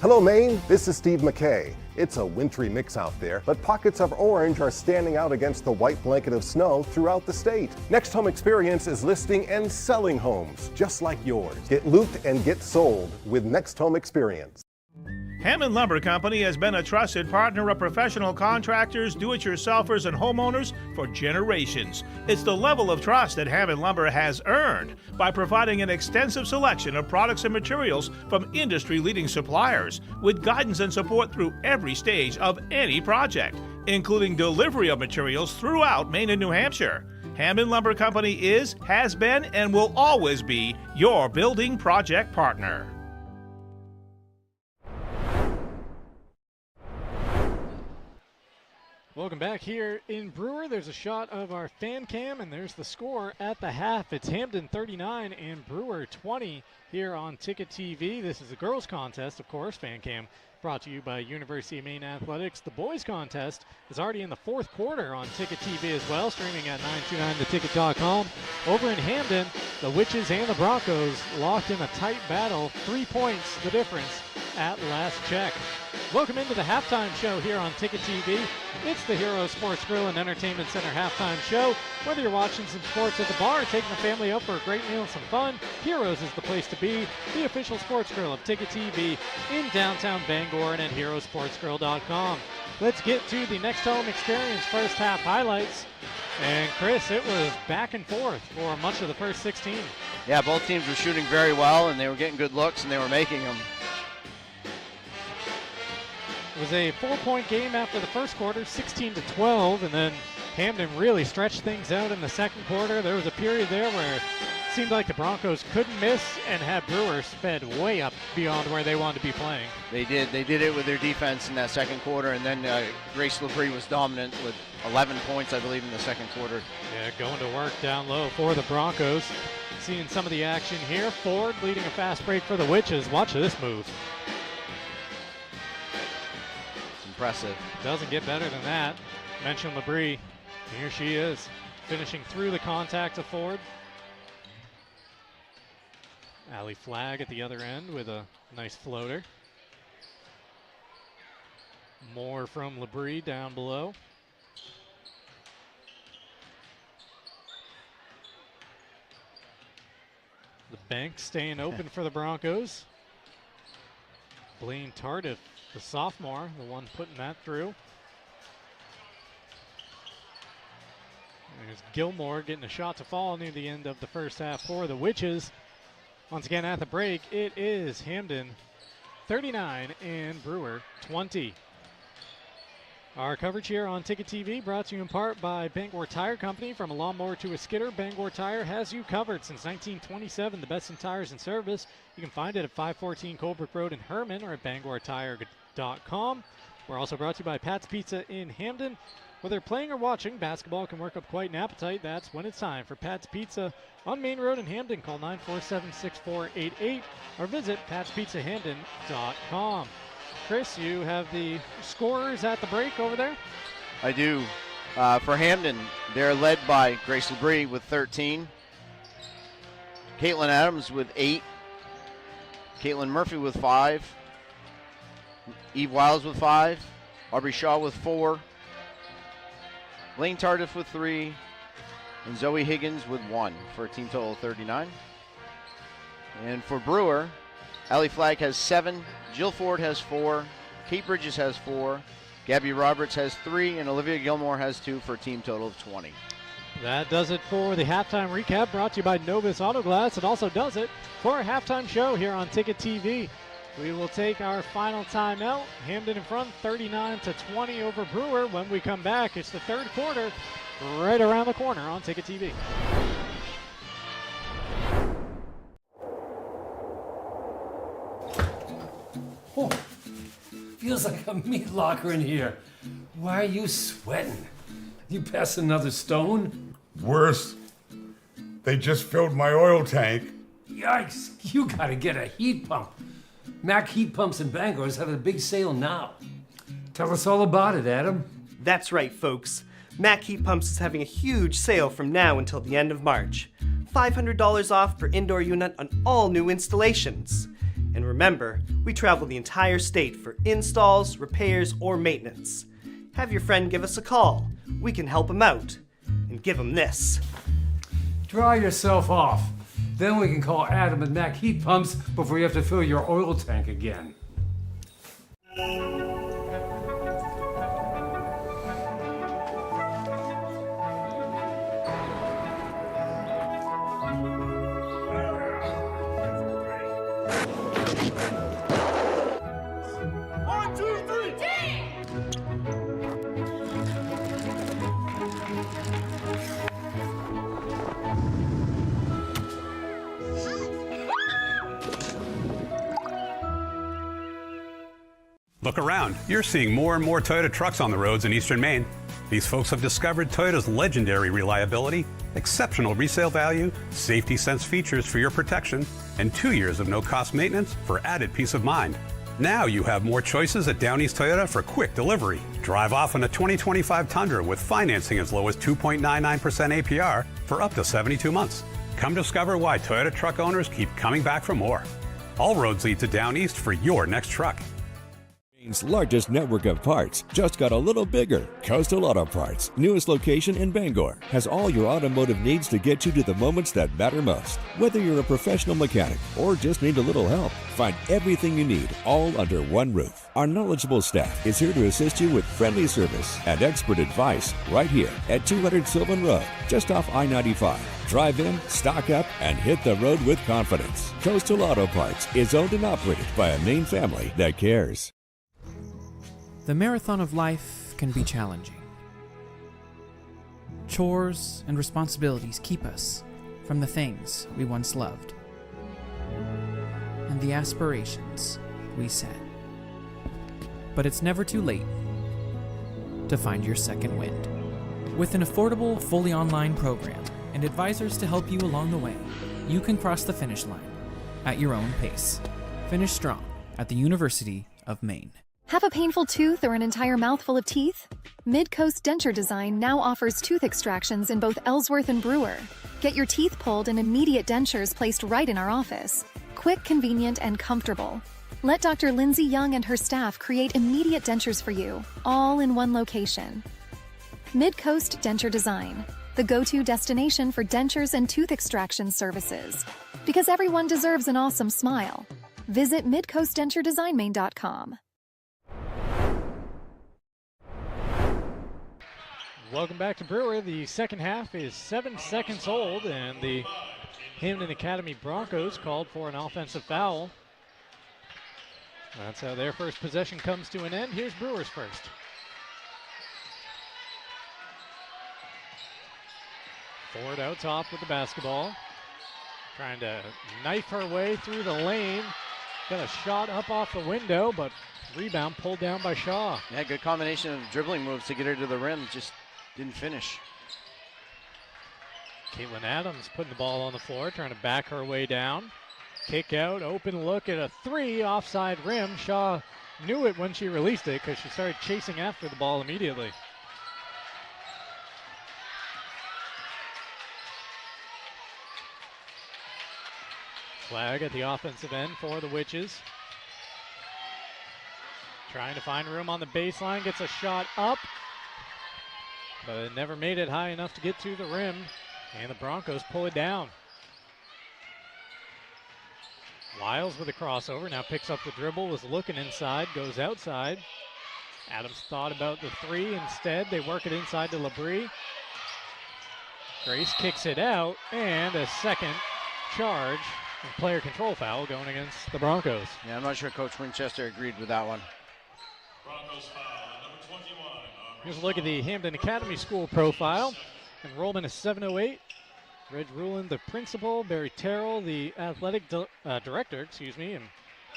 Hello, Maine. This is Steve McKay. It's a wintry mix out there, but pockets of orange are standing out against the white blanket of snow throughout the state. Next Home Experience is listing and selling homes just like yours. Get looped and get sold with Next Home Experience. Hammond Lumber Company has been a trusted partner of professional contractors, do-it-yourselfers, and homeowners for generations. It's the level of trust that Hammond Lumber has earned by providing an extensive selection of products and materials from industry-leading suppliers with guidance and support through every stage of any project, including delivery of materials throughout Maine and New Hampshire. Hammond Lumber Company is, has been, and will always be your building project partner. Welcome back here in Brewer. There's a shot of our fan cam, and there's the score at the half. It's Hampden 39 and Brewer 20 here on Ticket TV. This is a girls' contest, of course. Fan cam brought to you by University of Maine Athletics. The boys contest is already in the fourth quarter on Ticket TV as well, streaming at 929theticket.com. Over in Hampden, the Witches and the Broncos locked in a tight battle, 3 points the difference at last check. Welcome into the halftime show here on Ticket TV. It's the Hero Sports Grill and Entertainment Center halftime show. Whether you're watching some sports at the bar or taking the family out for a great meal and some fun, Heroes is the place to be. The official sports grill of Ticket TV in downtown Bangor and at herosportsgrill.com. Let's get to the Next Home Experience first half highlights. And Chris, it was back and forth for much of the first 16. Yeah, both teams were shooting very well, and they were getting good looks, and they were making them. It was a 4-point game after the first quarter, 16-12, and then Hampden really stretched things out in the second quarter. There was a period there where it seemed like the Broncos couldn't miss and had Brewer sped way up beyond where they wanted to be playing. They did. They did it with their defense in that second quarter, and then Grace Labrie was dominant with 11 points, I believe, in the second quarter. Yeah, going to work down low for the Broncos. Seeing some of the action here. Ford leading a fast break for the Witches. Watch this move. Impressive. Doesn't get better than that. Mention Labrie. Here she is, finishing through the contact of Ford. Ali Flagg at the other end with a nice floater. More from Labrie down below. The bank staying open for the Broncos. Blaine Tardif, the sophomore, the one putting that through. There's Gilmore getting a shot to fall near the end of the first half for the Witches. Once again at the break, it is Hampden 39 and Brewer 20. Our coverage here on Ticket TV brought to you in part by Bangor Tire Company. From a lawnmower to a skidder, Bangor Tire has you covered since 1927. The best in tires and service. You can find it at 514 Colebrook Road in Herman or at bangortire.com. We're also brought to you by Pat's Pizza in Hampden. Whether playing or watching, basketball can work up quite an appetite. That's when it's time for Pat's Pizza on Main Road in Hampden. Call 947-6488 or visit patspizzahampden.com. Chris, you have the scorers at the break over there? I do. For Hampden, they're led by Grace Labrie with 13. Caitlin Adams with 8. Caitlin Murphy with 5. Eve Wiles with 5. Aubrey Shaw with 4. Blaine Tardif with 3. And Zoe Higgins with 1 for a team total of 39. And for Brewer, Ali Flagg has 7. Jill Ford has 4. Kate Bridges has 4. Gabby Roberts has 3. And Olivia Gilmore has 2 for a team total of 20. That does it for the halftime recap brought to you by Novus Auto Glass. It also does it for our halftime show here on Ticket TV. We will take our final timeout. Hampden in front 39-20 over Brewer. When we come back, it's the third quarter right around the corner on Ticket TV. Oh, feels like a meat locker in here. Why are you sweating? You pass another stone? Worse. They just filled my oil tank. Yikes, you gotta get a heat pump. Mac Heat Pumps in Bangor is having a big sale now. Tell us all about it, Adam. That's right, folks. Mac Heat Pumps is having a huge sale from now until the end of March. $500 off per indoor unit on all new installations. And remember, we travel the entire state for installs, repairs, or maintenance. Have your friend give us a call. We can help him out. And give him this. Dry yourself off. Then we can call Adam and Mac Heat Pumps before you have to fill your oil tank again. Look around. You're seeing more and more Toyota trucks on the roads in eastern Maine. These folks have discovered Toyota's legendary reliability, exceptional resale value, safety sense features for your protection, and 2 years of no-cost maintenance for added peace of mind. Now you have more choices at Down East Toyota for quick delivery. Drive off in a 2025 Tundra with financing as low as 2.99% APR for up to 72 months. Come discover why Toyota truck owners keep coming back for more. All roads lead to Down East for your next truck. Maine's largest network of parts just got a little bigger. Coastal Auto Parts, newest location in Bangor, has all your automotive needs to get you to the moments that matter most. Whether you're a professional mechanic or just need a little help, find everything you need all under one roof. Our knowledgeable staff is here to assist you with friendly service and expert advice right here at 200 Sylvan Road, just off I-95. Drive in, stock up, and hit the road with confidence. Coastal Auto Parts is owned and operated by a Maine family that cares. The marathon of life can be challenging. Chores and responsibilities keep us from the things we once loved and the aspirations we set. But it's never too late to find your second wind. With an affordable, fully online program and advisors to help you along the way, you can cross the finish line at your own pace. Finish strong at the University of Maine. Have a painful tooth or an entire mouthful of teeth? Mid-Coast Denture Design now offers tooth extractions in both Ellsworth and Brewer. Get your teeth pulled and immediate dentures placed right in our office. Quick, convenient, and comfortable. Let Dr. Lindsay Young and her staff create immediate dentures for you, all in one location. Mid-Coast Denture Design, the go-to destination for dentures and tooth extraction services. Because everyone deserves an awesome smile. Visit midcoastdenturedesignmaine.com. Welcome back to Brewer. The second half is 7 seconds old, and the Hampden Academy Broncos called for an offensive foul. That's how their first possession comes to an end. Here's Brewer's first. Ford out top with the basketball. Trying to knife her way through the lane. Got a shot up off the window, but rebound pulled down by Shaw. Yeah, good combination of dribbling moves to get her to the rim. Just didn't finish. Caitlin Adams putting the ball on the floor, trying to back her way down. Kick out, open look at a three, offside rim. Shaw knew it when she released it because she started chasing after the ball immediately. Flag at the offensive end for the Witches. Trying to find room on the baseline, gets a shot up, but it never made it high enough to get to the rim, and the Broncos pull it down. Lyles with a crossover, now picks up the dribble, was looking inside, goes outside. Adams thought about the three, instead they work it inside to Labrie. Grace kicks it out, and a second charge and player control foul going against the Broncos. Yeah, I'm not sure Coach Winchester agreed with that one. Broncos foul, number 21. Here's a look at the Hampden Academy School profile. Enrollment is 708. Reg Rulin, the principal. Barry Terrell, the athletic director, and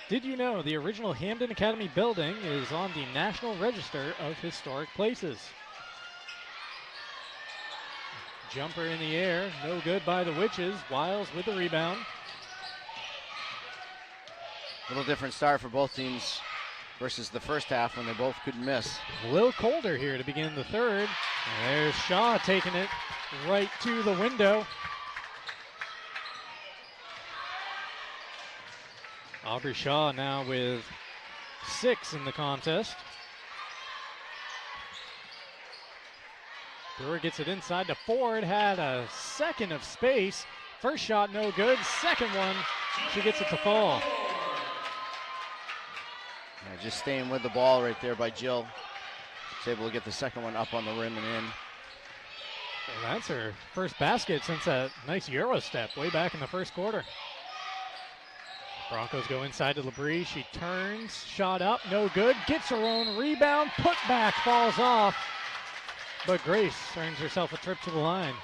did you know the original Hampden Academy building is on the National Register of Historic Places? Jumper in the air, no good by the Witches. Wiles with the rebound. A little different start for both teams versus the first half when they both couldn't miss. A little colder here to begin the third. And there's Shaw taking it right to the window. Aubrey Shaw now with 6 in the contest. Brewer gets it inside to Ford, had a second of space. First shot no good, second one, she gets it to fall. Yeah, just staying with the ball right there by Jill. She's able to get the second one up on the rim and in. And that's her first basket since that nice Euro step way back in the first quarter. Broncos go inside to Labrie. She turns, shot up, no good. Gets her own rebound, put back, falls off. But Grace earns herself a trip to the line.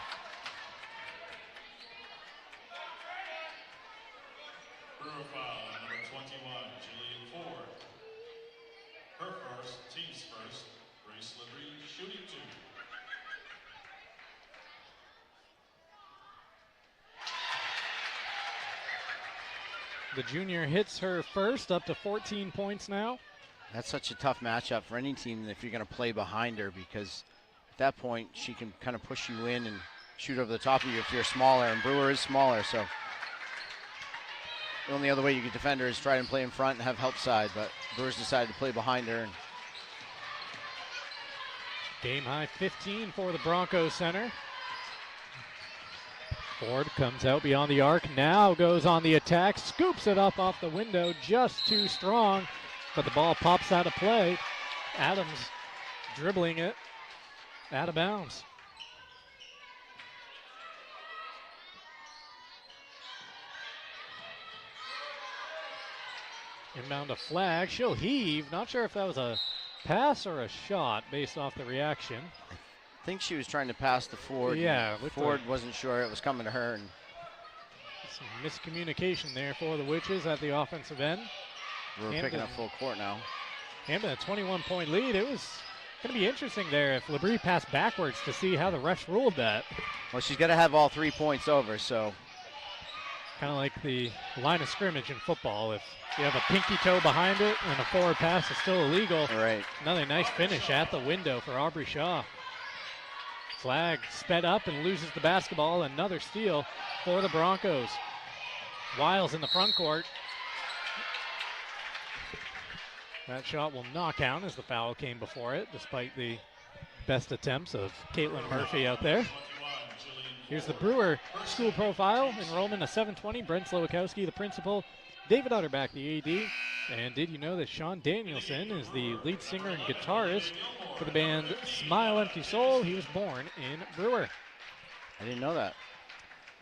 Brewer foul, number 21, Jillian Ford. Her first, team's first. Grace Labrie shooting 2. The junior hits her first, up to 14 points now. That's such a tough matchup for any team if you're going to play behind her, because at that point she can kind of push you in and shoot over the top of you if you're smaller, and Brewer is smaller, so the only other way you could defend her is try and play in front and have help side, but Brewers decided to play behind her. And game high 15 for the Broncos center. Ford comes out beyond the arc, now goes on the attack, scoops it up off the window, just too strong, but the ball pops out of play. Adams dribbling it out of bounds. Inbound a flag, she'll heave. Not sure if that was a pass or a shot based off the reaction. I think she was trying to pass to Ford. Yeah. Ford wasn't sure it was coming to her. And some miscommunication there for the Witches at the offensive end. We're picking up full court now. Hampden a 21-point lead. It was going to be interesting there if LeBrie passed backwards to see how the refs ruled that. Well, she's got to have all 3 points over, so. Kind of like the line of scrimmage in football. If you have a pinky toe behind it and a forward pass is still illegal. Right. Another nice finish at the window for Aubrey Shaw. Flag sped up and loses the basketball. Another steal for the Broncos. Wiles in the front court. That shot will not count as the foul came before it, despite the best attempts of Caitlin Murphy out there. Here's the Brewer school profile. Enrollment of 720. Brent Slowakowski, the principal. David Utterback, the AD. And did you know that Sean Danielson is the lead singer and guitarist for the band Smile Empty Soul? He was born in Brewer. I didn't know that.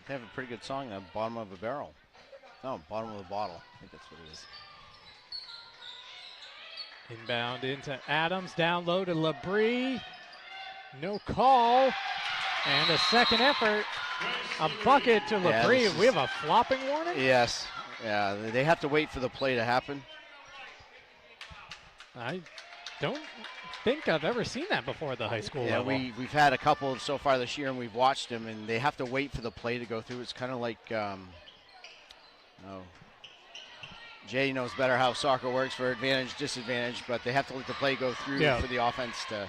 They have a pretty good song, Bottom of a Barrel. No, Bottom of a Bottle. I think that's what it is. Inbound into Adams, down low to LeBrie. No call. And a second effort. A bucket to LeBrie. Yeah, we have a flopping warning? Yes. Yeah, they have to wait for the play to happen. I don't think I've ever seen that before at the high school level. We've had a couple so far this year, and we've watched them, and they have to wait for the play to go through. It's kind of like, Jay knows better how soccer works for advantage, disadvantage, but they have to let the play go through for the offense to.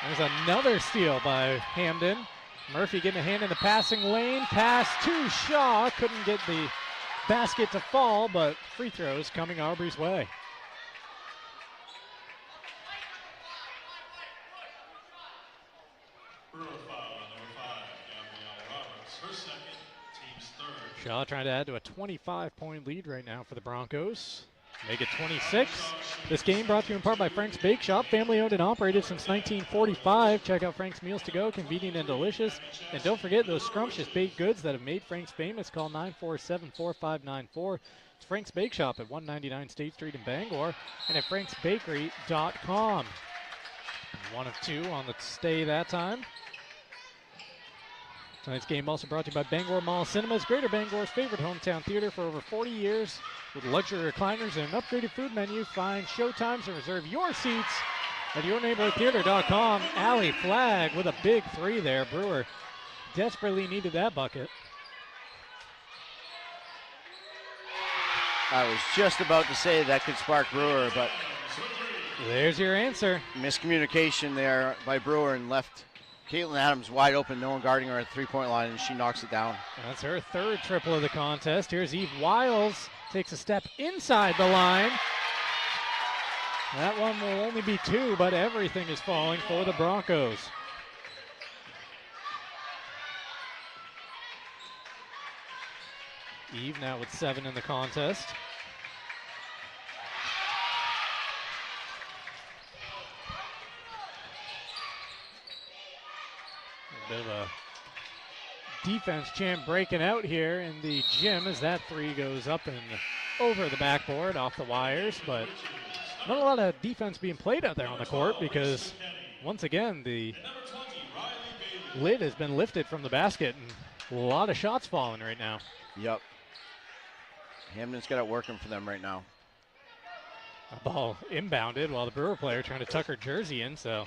There's another steal by Hampden. Murphy getting a hand in the passing lane. Pass to Shaw. Couldn't get the basket to fall, but free throws coming Aubrey's way. Shaw trying to add to a 25-point lead right now for the Broncos. Make it 26. This game brought to you in part by Frank's Bake Shop, family owned and operated since 1945. Check out Frank's Meals to Go, convenient and delicious. And don't forget those scrumptious baked goods that have made Frank's famous. Call 947-4594. It's Frank's Bake Shop at 199 State Street in Bangor and at franksbakery.com. 1 of 2 on the stay that time. Tonight's game also brought to you by Bangor Mall Cinemas, Greater Bangor's favorite hometown theater for over 40 years. With luxury recliners and an upgraded food menu, find showtimes and reserve your seats at yourneighborhoodtheater.com. Allie Flagg with a big 3 there. Brewer desperately needed that bucket. I was just about to say that could spark Brewer, but there's your answer. Miscommunication there by Brewer and left Caitlin Adams wide open, no one guarding her at the three-point line, and she knocks it down. That's her third triple of the contest. Here's Eve Wiles, takes a step inside the line. That one will only be 2, but everything is falling for the Broncos. Eve now with 7 in the contest. A bit of a defense champ breaking out here in the gym as that 3 goes up and over the backboard off the wires, but not a lot of defense being played out there on the court because once again the lid has been lifted from the basket and a lot of shots falling right now. Yep. Hampden's got it working for them right now. A ball inbounded while the Brewer player trying to tuck her jersey in, so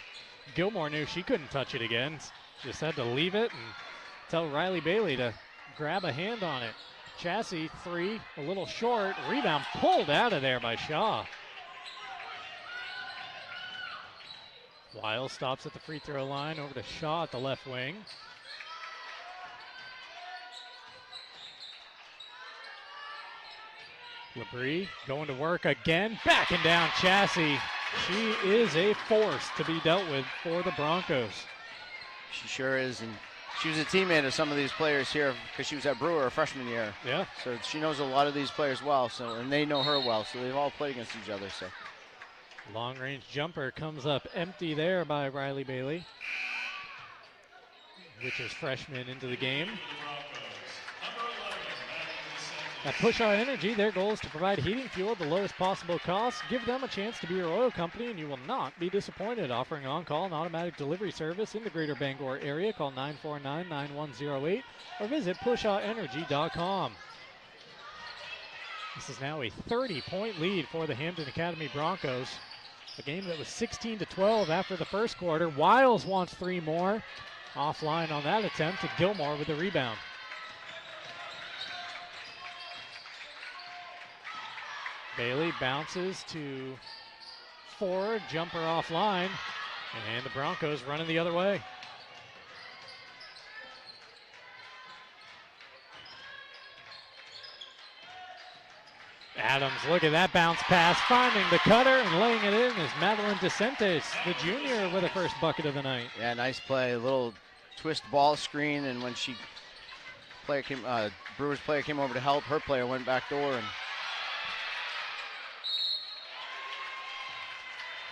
Gilmore knew she couldn't touch it again. Just had to leave it and tell Riley Bailey to grab a hand on it. Chassis, 3, a little short. Rebound pulled out of there by Shaw. Wiles stops at the free throw line, over to Shaw at the left wing. Labrie going to work again, backing down Chassis. She is a force to be dealt with for the Broncos. She sure is, and she was a teammate of some of these players here because she was at Brewer her freshman year. Yeah. So she knows a lot of these players well, and they know her well, so they've all played against each other. So long range jumper comes up empty there by Riley Bailey, which is freshman into the game. At Push Our Energy, their goal is to provide heating fuel at the lowest possible cost. Give them a chance to be your oil company and you will not be disappointed. Offering on-call and automatic delivery service in the greater Bangor area. Call 949-9108 or visit pushourenergy.com. This is now a 30-point lead for the Hampden Academy Broncos. A game that was 16-12 after the first quarter. Wiles wants 3 more. Offline on that attempt to Gilmore with the rebound. Bailey bounces to Ford, jumper offline, and the Broncos running the other way. Adams, look at that bounce pass, finding the cutter and laying it in is Madeline DeCentes, the junior, with her first bucket of the night. yeah, nice play, a little twist ball screen, and when Brewer's player came over to help, her player went back door and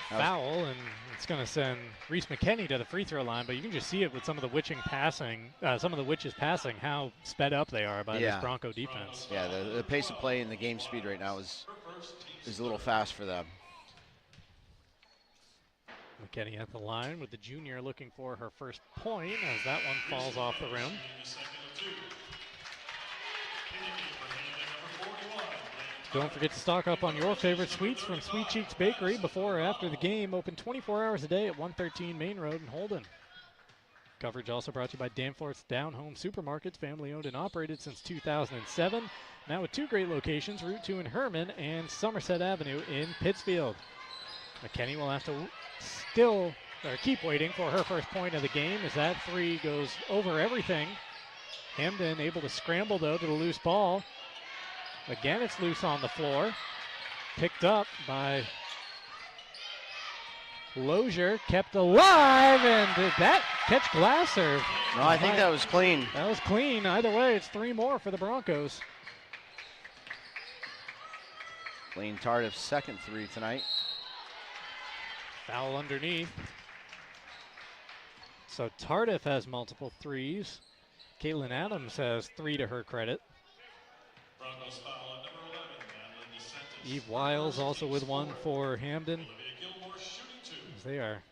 foul, and it's going to send Reese McKenney to the free throw line, but you can just see it with some of the Witches passing, how sped up they are by this Bronco defense. Yeah, the pace of play and the game speed right now is a little fast for them. McKenney at the line with the junior looking for her first point as that one falls off the rim. Don't forget to stock up on your favorite sweets from Sweet Cheeks Bakery before or after the game. Open 24 hours a day at 113 Main Road in Holden. Coverage also brought to you by Danforth's Down Home Supermarkets, family owned and operated since 2007. Now with 2 great locations, Route 2 in Herman and Somerset Avenue in Pittsfield. McKenney will have to keep waiting for her first point of the game as that 3 goes over everything. Hampden able to scramble though to the loose ball. Again, it's loose on the floor. Picked up by Lozier, kept alive, and did that catch glass or? No, I think that was clean. That was clean. Either way, it's 3 more for the Broncos. Lane Tardif's second 3 tonight. Foul underneath. So Tardif has multiple 3s. Caitlin Adams has 3 to her credit. Eve Wiles also with 1 for Hampden. As they are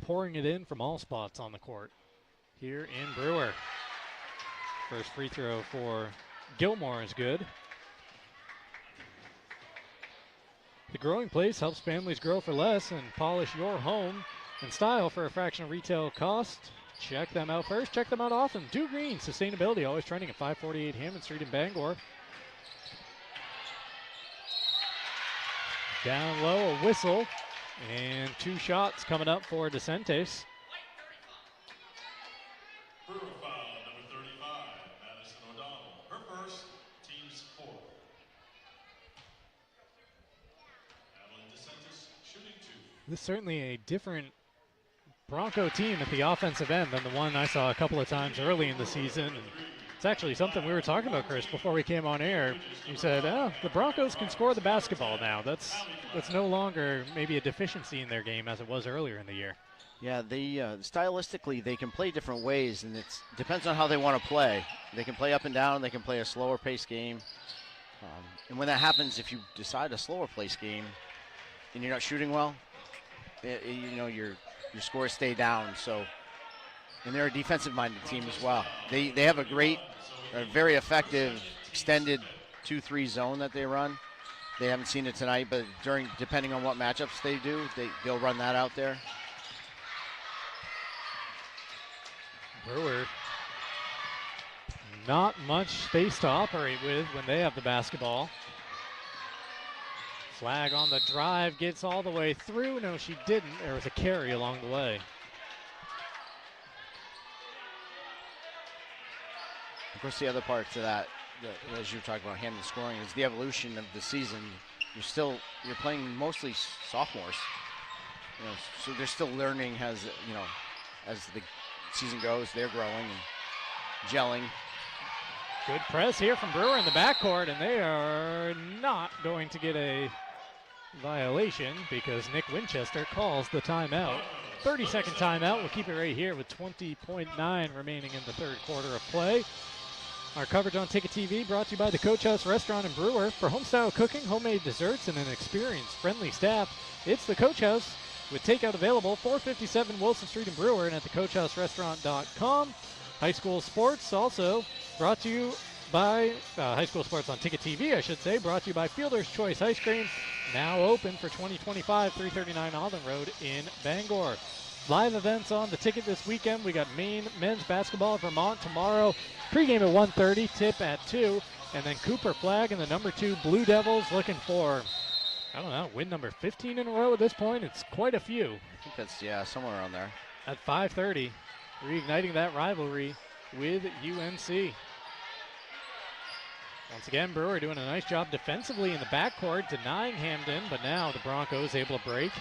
pouring it in from all spots on the court here in Brewer. First free throw for Gilmore is good. The Growing Place helps families grow for less and polish your home and style for a fraction of retail cost. Check them out first. Check them out often. Do Green Sustainability, always trending at 548 Hampden Street in Bangor. Down low, a whistle, and 2 shots coming up for DeCentes. Brewer foul, number 35, Madison O'Donnell. Her first, team's 4th. Madeline DeCentes shooting 2. This is certainly a different Bronco team at the offensive end than the one I saw a couple of times early in the season. And it's actually something we were talking about, Chris, before we came on air. You said, the Broncos can score the basketball now. That's no longer maybe a deficiency in their game as it was earlier in the year. Yeah, they stylistically they can play different ways, and it depends on how they want to play. They can play up and down. They can play a slower pace game. And when that happens, if you decide a slower pace game and you're not shooting well, your scores stay down. So. And they're a defensive-minded team as well. They have a very effective extended 2-3 zone that they run. They haven't seen it tonight, but depending on what matchups they do, they'll run that out there. Brewer not much space to operate with when they have the basketball. Flag on the drive, gets all the way through. No, she didn't. There was a carry along the way. Of course, the other part to that, as you were talking about Hampden scoring, is the evolution of the season. You're playing mostly sophomores, so they're still learning as the season goes. They're growing and gelling. Good press here from Brewer in the backcourt, and they are not going to get a violation because Nick Winchester calls the timeout. 30-second timeout. We'll keep it right here with 20.9 remaining in the third quarter of play. Our coverage on Ticket TV brought to you by the Coach House Restaurant in Brewer. For home-style cooking, homemade desserts, and an experienced, friendly staff, it's the Coach House with takeout available, 457 Wilson Street in Brewer and at thecoachhouserestaurant.com. High school sports also brought to you by high school sports on Ticket TV, I should say, brought to you by Fielder's Choice Ice Cream, now open for 2025, 339 Alden Road in Bangor. Live events on the Ticket this weekend. We got Maine men's basketball at Vermont tomorrow. Pregame at 1:30, tip at 2, and then Cooper Flag and the number 2 Blue Devils looking for, I don't know, win number 15 in a row at this point. It's quite a few. I think that's, somewhere around there. At 5:30, reigniting that rivalry with UNC. Once again, Brewer doing a nice job defensively in the backcourt, denying Hampden, but now the Broncos able to break.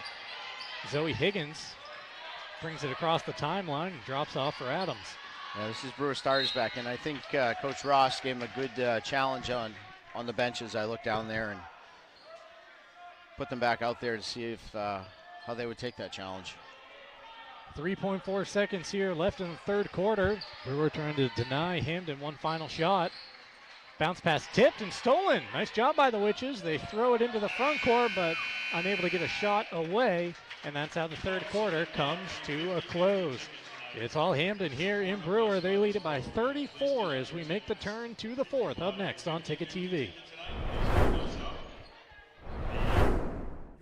Zoe Higgins brings it across the timeline and drops off for Adams. Yeah, this is Brewer starters back, and I think Coach Ross gave him a good challenge on the benches. I looked down there and put them back out there to see if how they would take that challenge. 3.4 seconds here left in the third quarter. Brewer trying to deny Hampden one final shot. Bounce pass tipped and stolen. Nice job by the Witches. They throw it into the front court, but unable to get a shot away. And that's how the third quarter comes to a close. It's all Hampden here in Brewer. They lead it by 34 as we make the turn to the fourth. Up next on Ticket TV.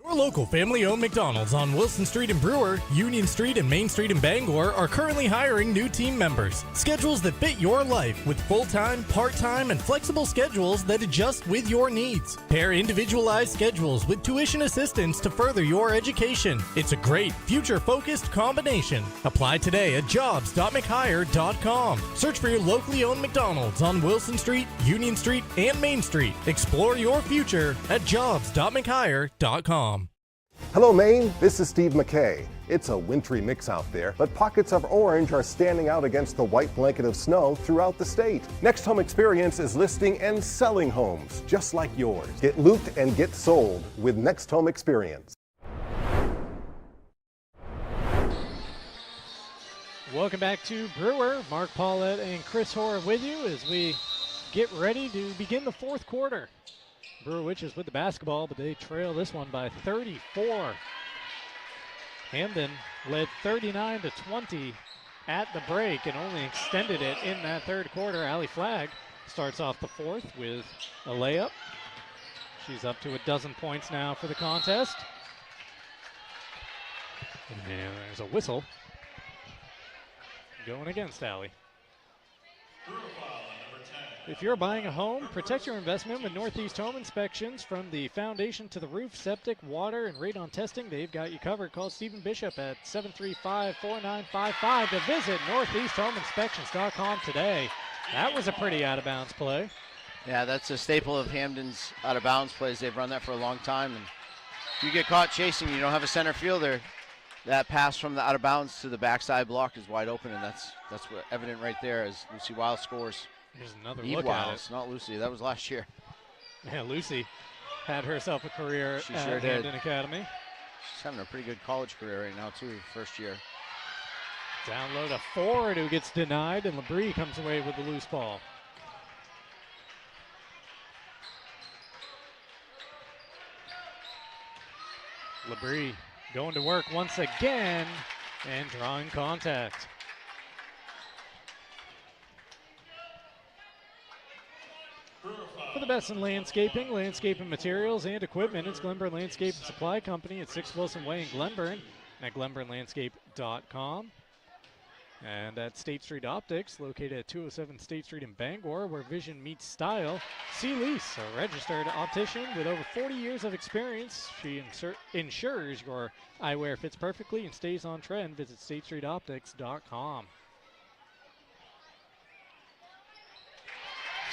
Your local family-owned McDonald's on Wilson Street in Brewer, Union Street and Main Street in Bangor are currently hiring new team members. Schedules that fit your life with full-time, part-time, and flexible schedules that adjust with your needs. Pair individualized schedules with tuition assistance to further your education. It's a great, future-focused combination. Apply today at jobs.mchire.com. Search for your locally owned McDonald's on Wilson Street, Union Street, and Main Street. Explore your future at jobs.mchire.com. Hello, Maine. This is Steve McKay. It's a wintry mix out there, but pockets of orange are standing out against the white blanket of snow throughout the state. Next Home Experience is listing and selling homes just like yours. Get looped and get sold with Next Home Experience. Welcome back to Brewer. Mark Paulette and Chris Hoare with you as we get ready to begin the fourth quarter. Brewer Witches with the basketball, but they trail this one by 34. Hampden led 39-20 at the break and only extended it in that third quarter. Allie Flagg starts off the fourth with a layup. She's up to a dozen points now for the contest. And there's a whistle going against Allie. If you're buying a home, protect your investment with Northeast Home Inspections. From the foundation to the roof, septic, water, and radon testing, they've got you covered. Call Stephen Bishop at 735-4955 to visit northeasthomeinspections.com today. That was a pretty out-of-bounds play. Yeah, that's a staple of Hampden's out-of-bounds plays. They've run that for a long time. And if you get caught chasing, you don't have a center fielder, that pass from the out-of-bounds to the backside block is wide open, and that's what evident right there as Lucy Wiles scores. Here's another Eve look Wiles, at it. not Lucy. That was last year. Yeah, Lucy had herself a career She at sure did. Hampden Academy. She's having a pretty good college career right now, too, first year. Down low to Ford, who gets denied, and Labrie comes away with the loose ball. Labrie going to work once again and drawing contact. For the best in landscaping materials, and equipment, it's Glenburn Landscape and Supply Company at 6 Wilson Way in Glenburn, and at glenburnlandscape.com. And at State Street Optics, located at 207 State Street in Bangor, where vision meets style, see Lise, a registered optician with over 40 years of experience. She ensures your eyewear fits perfectly and stays on trend. Visit statestreetoptics.com.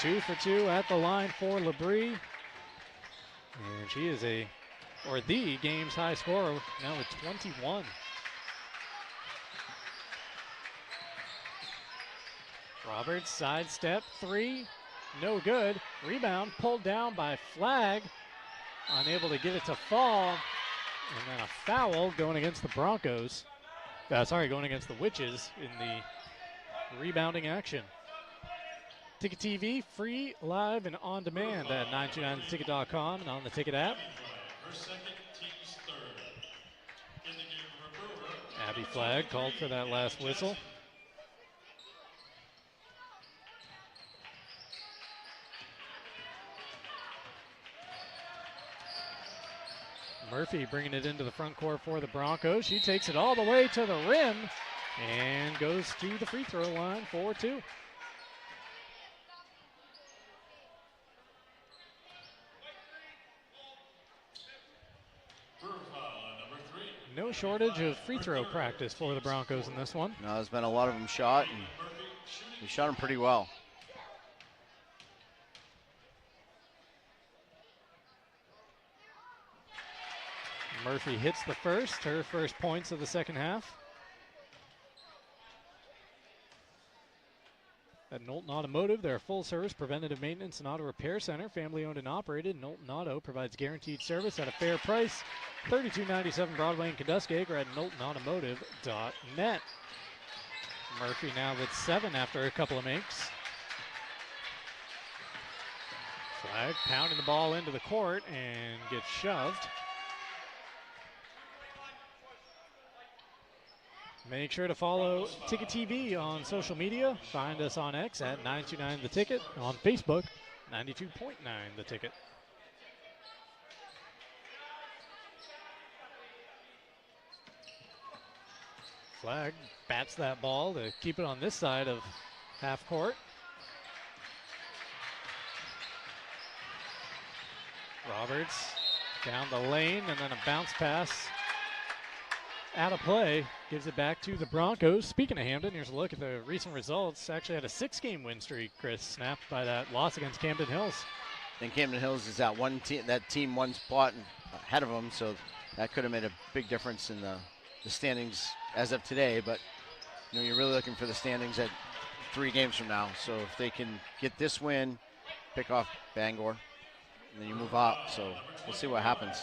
2 for 2 at the line for Labrie. And she is the game's high scorer, now with 21. Roberts, sidestep, 3, no good. Rebound pulled down by Flagg, unable to get it to fall. And then a foul going against the Broncos. Going against the Witches in the rebounding action. Ticket TV, free, live, and on demand at 929theticket.com and on the Ticket app. Her second, team's third. In the game for Brewer. Abby Flagg called for that last whistle. Murphy bringing it into the front court for the Broncos. She takes it all the way to the rim and goes to the free throw line for 2. No shortage of free throw practice for the Broncos in this one. No, there's been a lot of them shot, and they shot them pretty well. Murphy hits the first, her first points of the second half. At Knowlton Automotive, their full-service preventative maintenance and auto repair center, family-owned and operated. Knowlton Auto provides guaranteed service at a fair price. 3297 Broadway in Kenduskeag or at knowltonautomotive.net. Murphy now with 7 after a couple of makes. Flagg pounding the ball into the court and gets shoved. Make sure to follow Ticket TV on social media. Find us on X at 929 The Ticket. On Facebook, 92.9 The Ticket. Flagg bats that ball to keep it on this side of half court. Roberts down the lane and then a bounce pass out of play, gives it back to the Broncos. Speaking of Hampden, here's a look at the recent results. Actually had a 6-game win streak, Chris, snapped by that loss against Camden Hills. And Camden Hills is that team one spot ahead of them, so that could have made a big difference in the standings as of today. But you're really looking for the standings at 3 games from now. So if they can get this win, pick off Bangor, and then you move up. So we'll see what happens.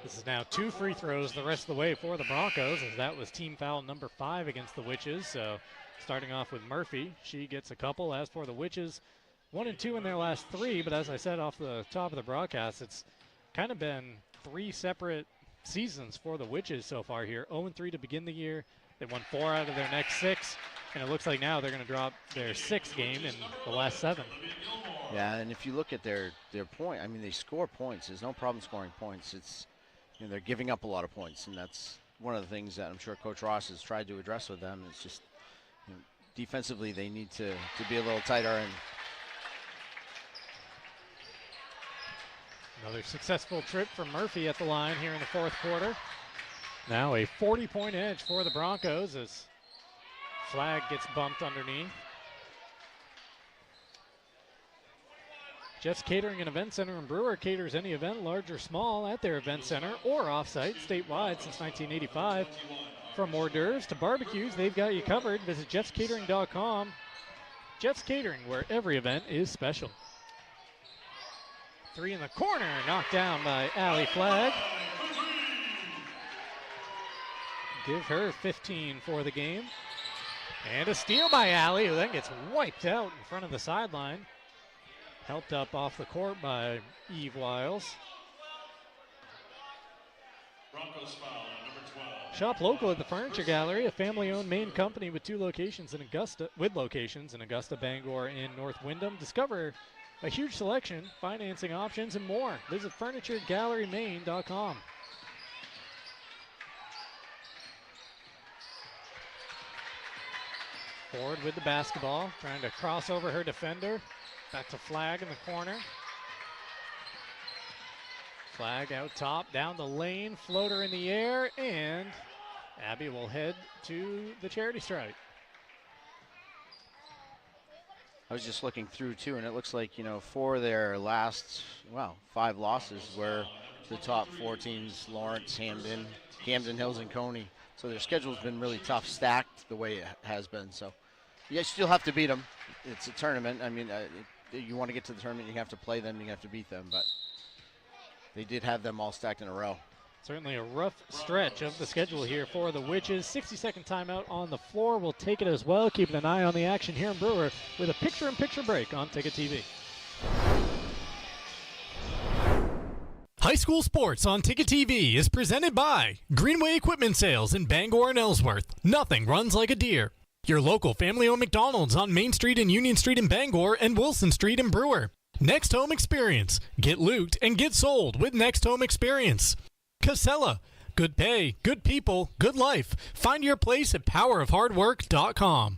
This is now 2 free throws the rest of the way for the Broncos, as that was team foul number 5 against the Witches. So starting off with Murphy, she gets a couple. As for the Witches, 1 and 2 in their last 3, but as I said off the top of the broadcast, it's kind of been 3 separate seasons for the Witches so far here. 0-3 to begin the year. They won 4 out of their next 6, and it looks like now they're going to drop their 6th game in the last 7. Yeah, and if you look at their point, I mean, they score points. There's no problem scoring points. It's they're giving up a lot of points, and that's one of the things that I'm sure Coach Ross has tried to address with them. It's just defensively they need to be a little tighter. And another successful trip from Murphy at the line here in the 4th quarter. Now a 40-point edge for the Broncos as Flagg gets bumped underneath. Jeff's Catering and Event Center in Brewer caters any event, large or small, at their event center or offsite statewide since 1985. From hors d'oeuvres to barbecues, they've got you covered. Visit jeffscatering.com. Jeff's Catering, where every event is special. 3 in the corner, knocked down by Allie Flagg. Give her 15 for the game. And a steal by Allie, who then gets wiped out in front of the sideline. Helped up off the court by Eve Wiles. Broncos foul on number 12. Shop local at the Furniture Gallery, a family-owned Maine company with 2 locations in Augusta, Bangor, and North Windham. Discover a huge selection, financing options, and more. Visit FurnitureGalleryMaine.com. Ford with the basketball, trying to cross over her defender. Back to Flag in the corner. Flag out top, down the lane, floater in the air, and Abby will head to the charity stripe. I was just looking through too, and it looks like, for their last, 5 losses were the top 4 teams: Lawrence, Hampden Hills, and Coney. So their schedule's been really tough, stacked the way it has been. So you still have to beat them. It's a tournament. I mean, you want to get to the tournament, you have to play them, you have to beat them. But they did have them all stacked in a row. Certainly a rough stretch of the schedule here for the Witches. 60-second timeout on the floor. We'll take it as well. Keeping an eye on the action here in Brewer with a picture-in-picture break on Ticket TV. High school sports on Ticket TV is presented by Greenway Equipment Sales in Bangor and Ellsworth. Nothing runs like a deer. Your local family-owned McDonald's on Main Street and Union Street in Bangor and Wilson Street in Brewer. Next Home Experience. Get looped and get sold with Next Home Experience. Casella. Good pay, good people, good life. Find your place at powerofhardwork.com.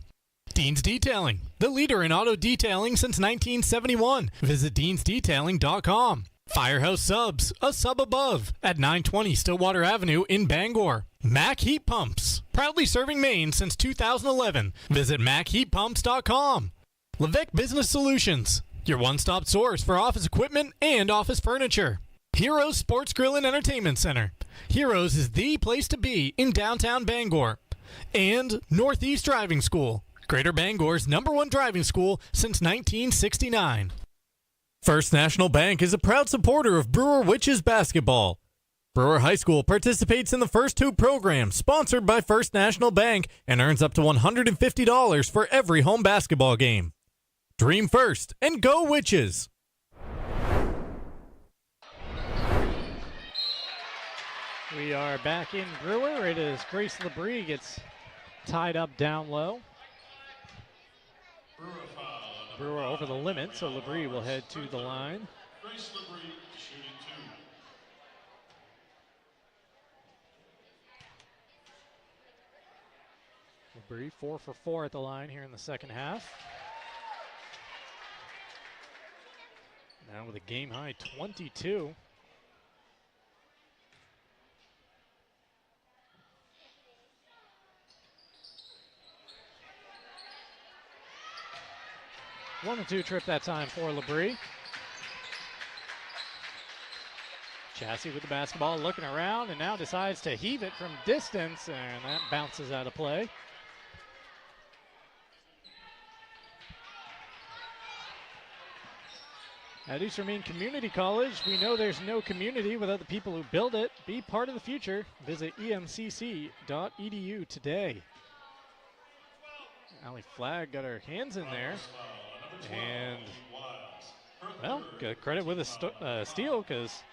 Dean's Detailing. The leader in auto detailing since 1971. Visit deansdetailing.com. Firehouse Subs, a sub above, at 920 Stillwater Avenue in Bangor. Mac Heat Pumps, proudly serving Maine since 2011. Visit MacHeatPumps.com. Levesque Business Solutions, your one-stop source for office equipment and office furniture. Heroes Sports Grill and Entertainment Center. Heroes is the place to be in downtown Bangor. And Northeast Driving School, Greater Bangor's #1 driving school since 1969. First National Bank is a proud supporter of Brewer Witches basketball. Brewer High School participates in the First Hoop program, sponsored by First National Bank, and earns up to $150 for every home basketball game. Dream first and go Witches! We are back in Brewer. It is Grace Labrie gets tied up down low. Brewer over the limit, so Labrie will head to the line. Grace Labrie shooting 2. Labrie 4 for 4 at the line here in the second half. Now with a game high 22. One and two trip that time for Labrie. Chassis with the basketball, looking around, and now decides to heave it from distance, and that bounces out of play. At Eastern Maine Community College, we know there's no community without the people who build it. Be part of the future. Visit emcc.edu today. Allie Flagg got her hands in there. And, well, good credit with a steal, because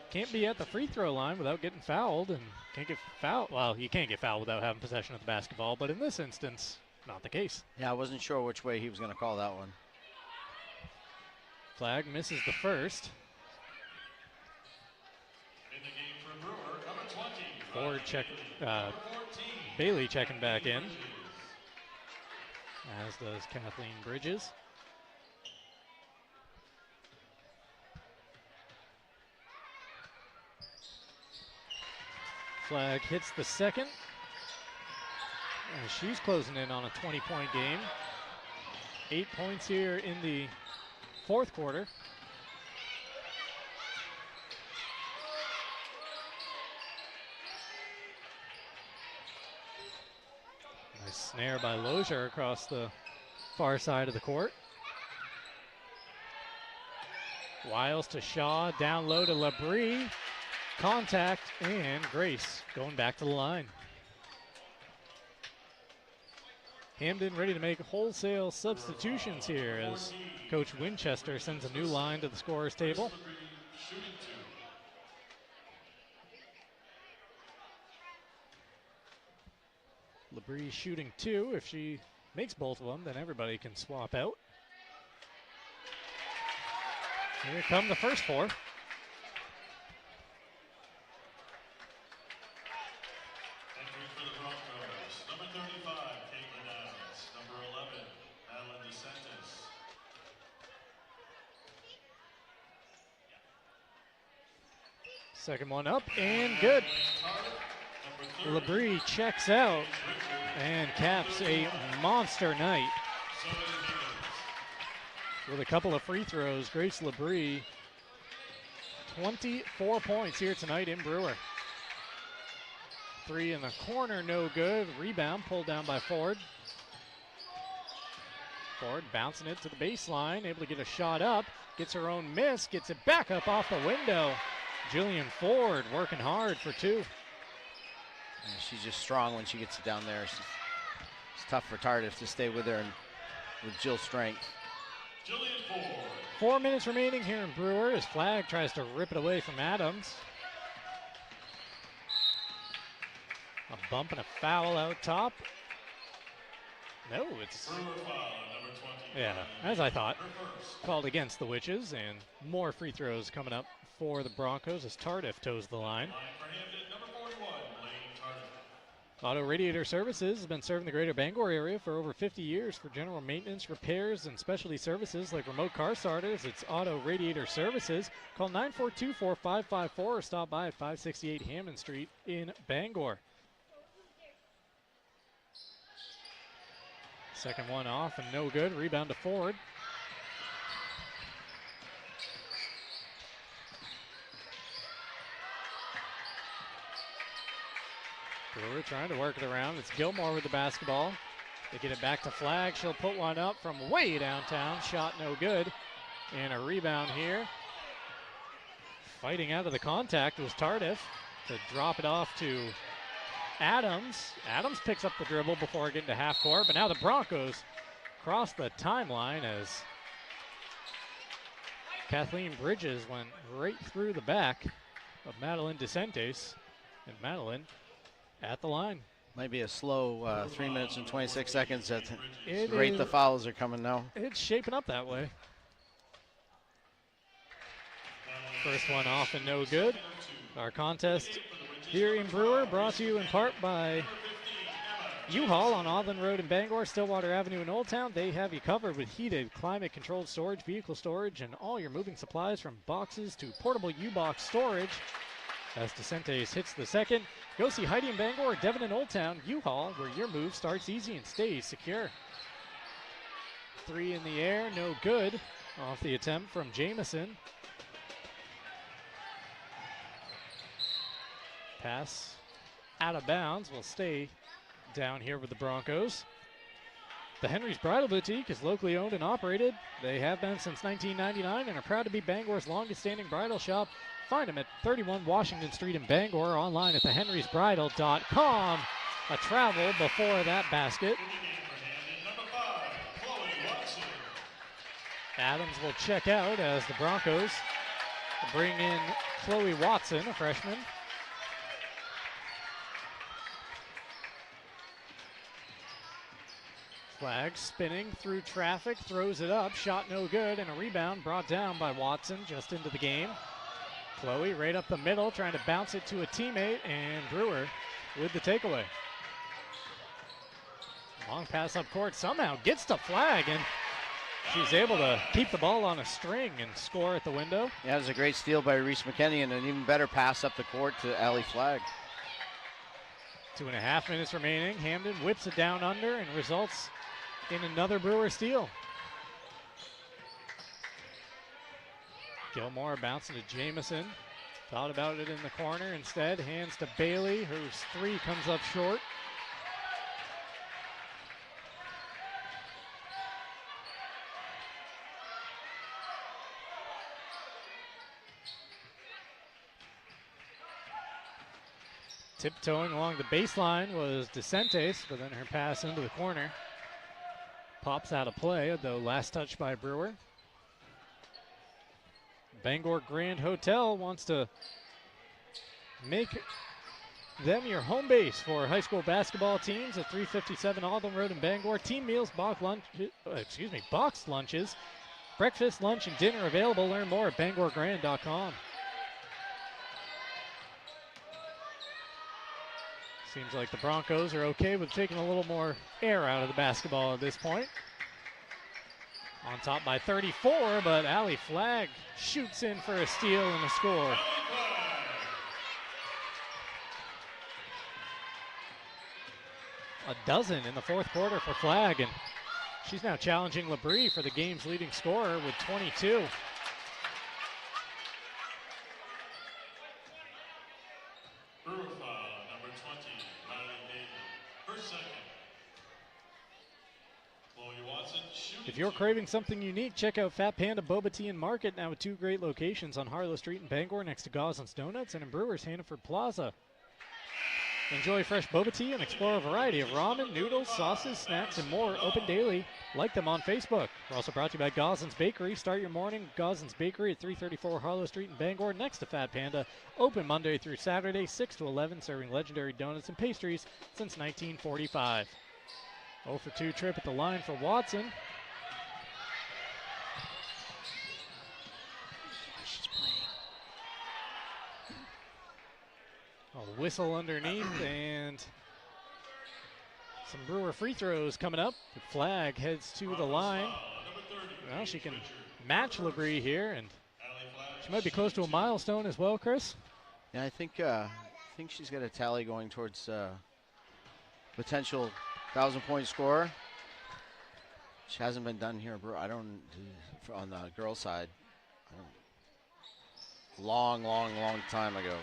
can't be at the free throw line without getting fouled, and can't get fouled. Well, you can't get fouled without having possession of the basketball, but in this instance, not the case. Yeah, I wasn't sure which way he was going to call that one. Flagg misses the first. In the game for Brewer, number 20. Ford check, Bailey checking back in, as does Kathleen Bridges. Flagg hits the second, and she's closing in on a 20-point game. 8 points here in the fourth quarter. Nice snare by Lozier across the far side of the court. Wiles to Shaw, down low to Labrie. Contact, and Grace going back to the line. Hampden ready to make wholesale substitutions here as Coach Winchester sends a new line to the scorer's table. Labrie shooting 2. If she makes both of them, then everybody can swap out. Here come the first 4. Entering for the Broncos, number 35, Caitlin Adams. Second one up and good. Labrie checks out and caps a monster night. With a couple of free throws, Grace Labrie, 24 points here tonight in Brewer. Three in the corner, no good. Rebound pulled down by Ford. Ford bouncing it to the baseline, able to get a shot up, gets her own miss, gets it back up off the window. Jillian Ford working hard for two. Yeah, she's just strong when she gets it down there. It's tough for Tardif to stay with her and with Jill's strength. 4 minutes remaining here in Brewer as Flagg tries to rip it away from Adams. A bump and a foul out top. No, it's, yeah, as I thought. Called against the Witches, and more free throws coming up for the Broncos as Tardif toes the line. Auto Radiator Services has been serving the greater Bangor area for over 50 years for general maintenance, repairs, and specialty services like remote car starters. It's Auto Radiator Services. Call 942-4554 or stop by at 568 Hampden Street in Bangor. Second one off and no good. Rebound to Ford. Brewer trying to work it around. It's Gilmore with the basketball. They get it back to Flagg. She'll put one up from way downtown. Shot no good. And a rebound here. Fighting out of the contact was Tardif to drop it off to Adams. Adams picks up the dribble before getting to half court, but now the Broncos cross the timeline as Kathleen Bridges went right through the back of Madeline DeSantis, and Madeline at the line. Might be a slow 3 minutes and 26 seconds. At It the rate is- the fouls are coming now. It's shaping up that way. First one off and no good. Our contest here in Brewer brought to you in part by U-Haul on Auckland Road in Bangor, Stillwater Avenue in Old Town. They have you covered with heated, climate-controlled storage, vehicle storage, and all your moving supplies from boxes to portable U-Box storage. As DeSantis hits the second, go see Heidi in Bangor, Devon in Old Town, U-Haul, where your move starts easy and stays secure. Three in the air, no good. Off the attempt from Jamison. Pass out of bounds, will stay down here with the Broncos. The Henry's Bridal Boutique is locally owned and operated. They have been since 1999 and are proud to be Bangor's longest standing bridal shop. Find them at 31 Washington Street in Bangor, or online at thehenrysbridal.com. A travel before that basket. Adams will check out as the Broncos bring in Chloe Watson, a freshman. Flagg spinning through traffic, throws it up, shot no good, and a rebound brought down by Watson just into the game. Chloe right up the middle, trying to bounce it to a teammate, and Brewer with the takeaway. Long pass up court, somehow gets to Flagg, and she's able to keep the ball on a string and score at the window. Yeah, it was a great steal by Reese McKinney and an even better pass up the court to Allie Flagg. 2.5 minutes remaining. Hampden whips it down under and results in another Brewer steal. Gilmore bouncing to Jamison. Thought about it in the corner. Instead, hands to Bailey, whose three comes up short. Tiptoeing along the baseline was DeSantis, but then her pass into the corner pops out of play, though last touch by Brewer. Bangor Grand Hotel wants to make them your home base for high school basketball teams at 357 Alden Road in Bangor. Team meals, boxed lunches, breakfast, lunch, and dinner available. Learn more at bangorgrand.com. Seems like the Broncos are okay with taking a little more air out of the basketball at this point. On top by 34, but Allie Flagg shoots in for a steal and a score. a dozen in the fourth quarter for Flag, and she's now challenging Labrie for the game's leading scorer with 22. Brewer foul, number 20, Riley Bailey. Her second. Chloe Watson shooting. If you're craving something unique, check out Fat Panda Boba Tea and Market, now with 2 great locations on Harlow Street in Bangor next to Goslin's Donuts and in Brewer's Hannaford Plaza. Enjoy fresh boba tea and explore a variety of ramen, noodles, sauces, snacks, and more open daily. Like them on Facebook. We're also brought to you by Goslin's Bakery. Start your morning Goslin's Bakery at 334 Harlow Street in Bangor next to Fat Panda. Open Monday through Saturday, 6 to 11, serving legendary donuts and pastries since 1945. 0 for 2 trip at the line for Watson. A whistle underneath and some Brewer free throws coming up. The Flag heads to the line. Well, she can match Labrie here, and she might be close to a milestone as well, Chris. Yeah, I think she's got a tally going towards potential 1,000-point scorer. Which hasn't been done here, Brewer. I don't on the girls' side. Long time ago.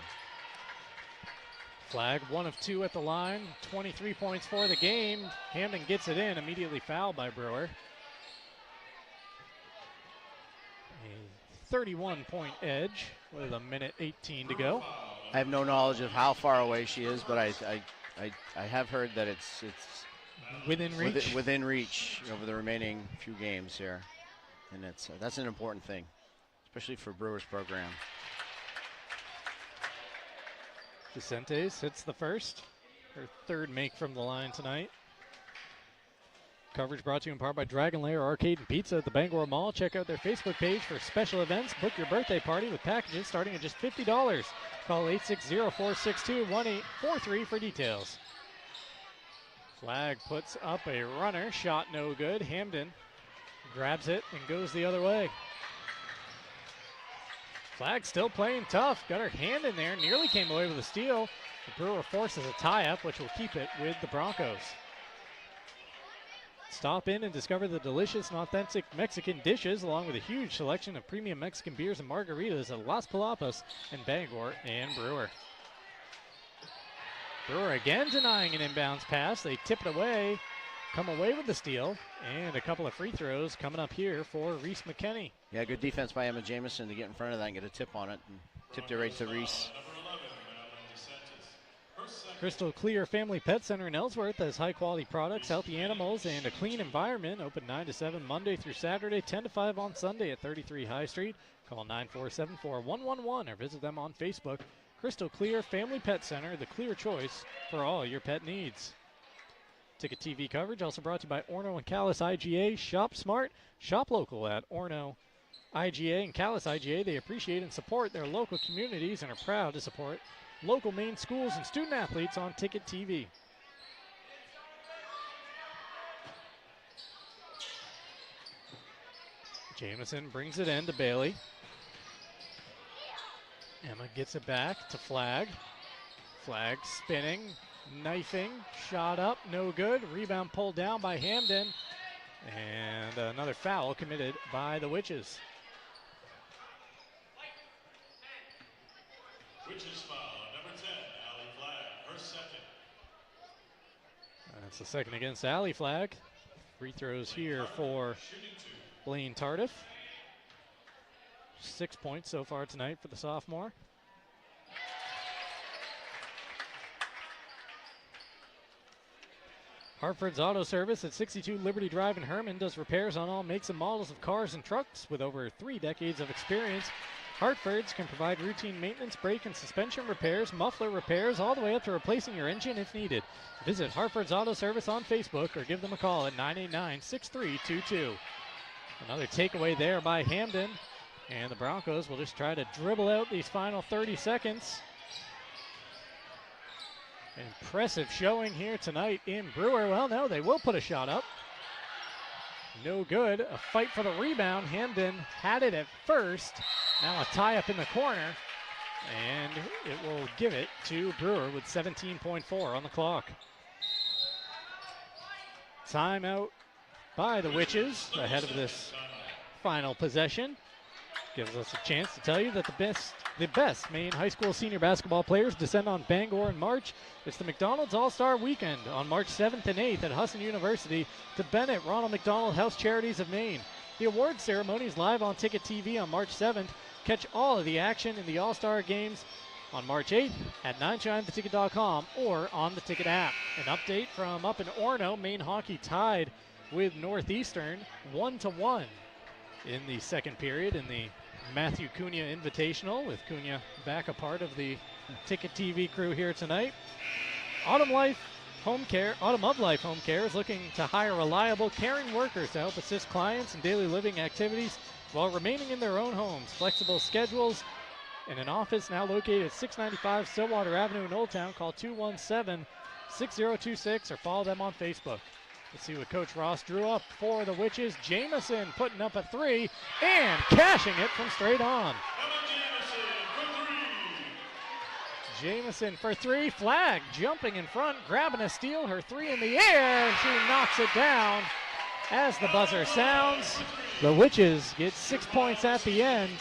Flag 1 of 2 at the line, 23 points for the game. Hampden gets it in, immediately fouled by Brewer. A 31-point edge with 1:18 to go. I have no knowledge of how far away she is, but I have heard that it's within reach. Within reach over the remaining few games here, and that's an important thing, especially for Brewer's program. DeCentes hits the first, her third make from the line tonight. Coverage brought to you in part by Dragon Lair Arcade and Pizza at the Bangor Mall. Check out their Facebook page for special events. Book your birthday party with packages starting at just $50. Call 860-462-1843 for details. Flag puts up a runner, shot no good. Hampden grabs it and goes the other way. Flag still playing tough, got her hand in there, nearly came away with a steal. The Brewer forces a tie-up, which will keep it with the Broncos. Stop in and discover the delicious and authentic Mexican dishes, along with a huge selection of premium Mexican beers and margaritas at Las Palapas in Bangor and Brewer. Brewer again denying an inbounds pass. They tip it away, come away with the steal, and a couple of free throws coming up here for Reese McKenney. Yeah, good defense by Emma Jamison to get in front of that and get a tip on it, and tipped it right to Reese. Crystal Clear Family Pet Center in Ellsworth has high-quality products, healthy animals, and a clean environment. Open 9 to 7 Monday through Saturday, 10 to 5 on Sunday at 33 High Street. Call 947-4111 or visit them on Facebook. Crystal Clear Family Pet Center, the clear choice for all your pet needs. Ticket TV coverage also brought to you by Orno and Callis IGA. Shop smart, shop local at Orno IGA and Callis IGA. They appreciate and support their local communities and are proud to support local Maine schools and student athletes on Ticket TV. Jamison brings it in to Bailey. Emma gets it back to Flag. Flag spinning, knifing, shot up, no good. Rebound pulled down by Hampden. And another foul committed by the Witches. Witches foul, number 10, Allie Flag, her second. That's the second against Allie Flag. Free throws here for Blaine Tardif. 6 points so far tonight for the sophomore. Hartford's Auto Service at 62 Liberty Drive in Herman does repairs on all makes and models of cars and trucks. With over 3 decades of experience, Hartford's can provide routine maintenance, brake and suspension repairs, muffler repairs, all the way up to replacing your engine if needed. Visit Hartford's Auto Service on Facebook or give them a call at 989-6322. Another takeaway there by Hampden, and the Broncos will just try to dribble out these final 30 seconds. Impressive showing here tonight in Brewer. Well, no, they will put a shot up. No good. A fight for the rebound. Hampden had it at first. Now a tie up in the corner. And it will give it to Brewer with 17.4 on the clock. timeout by the Witches ahead of this final possession. Gives us a chance to tell you that the best Maine high school senior basketball players descend on Bangor in March. It's the McDonald's All-Star Weekend on March 7th and 8th at Husson University to Bennett Ronald McDonald House Charities of Maine. The award ceremony is live on Ticket TV on March 7th. Catch all of the action in the All-Star games on March 8th at 9shineTheTicket.com or on the Ticket app. An update from up in Orono, Maine hockey tied with Northeastern 1-1 in the second period in the Matthew Cunha Invitational, with Cunha back a part of the Ticket TV crew here tonight. Autumn of Life Home Care is looking to hire reliable, caring workers to help assist clients in daily living activities while remaining in their own homes. Flexible schedules and an office now located at 695 Stillwater Avenue in Old Town. Call 217-6026 or follow them on Facebook. Let's see what Coach Ross drew up for the Witches. Jamison putting up a three and cashing it from straight on. Jamison for three. Flag jumping in front, grabbing a steal. Her three in the air, and she knocks it down as the buzzer sounds. The Witches get 6 points at the end,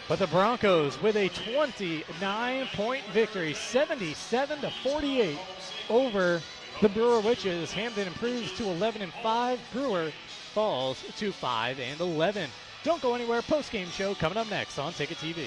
but the Broncos with a 29-point victory, 77-48 over the Brewer Witches. Hampden improves to 11-5. Brewer falls to 5-11. Don't go anywhere. Post-game show coming up next on Ticket TV.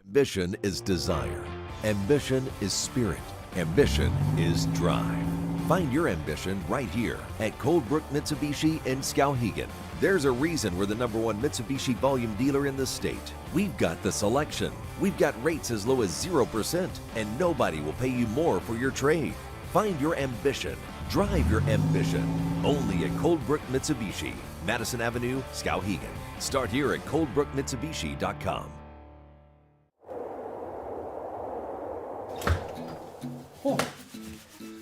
Ambition is desire. Ambition is spirit. Ambition is drive. Find your ambition right here at Coldbrook Mitsubishi in Skowhegan. There's a reason we're the #1 Mitsubishi volume dealer in the state. We've got the selection. We've got rates as low as 0%, and nobody will pay you more for your trade. Find your ambition. Drive your ambition. Only at Coldbrook Mitsubishi, Madison Avenue, Skowhegan. Start here at coldbrookmitsubishi.com. Oh,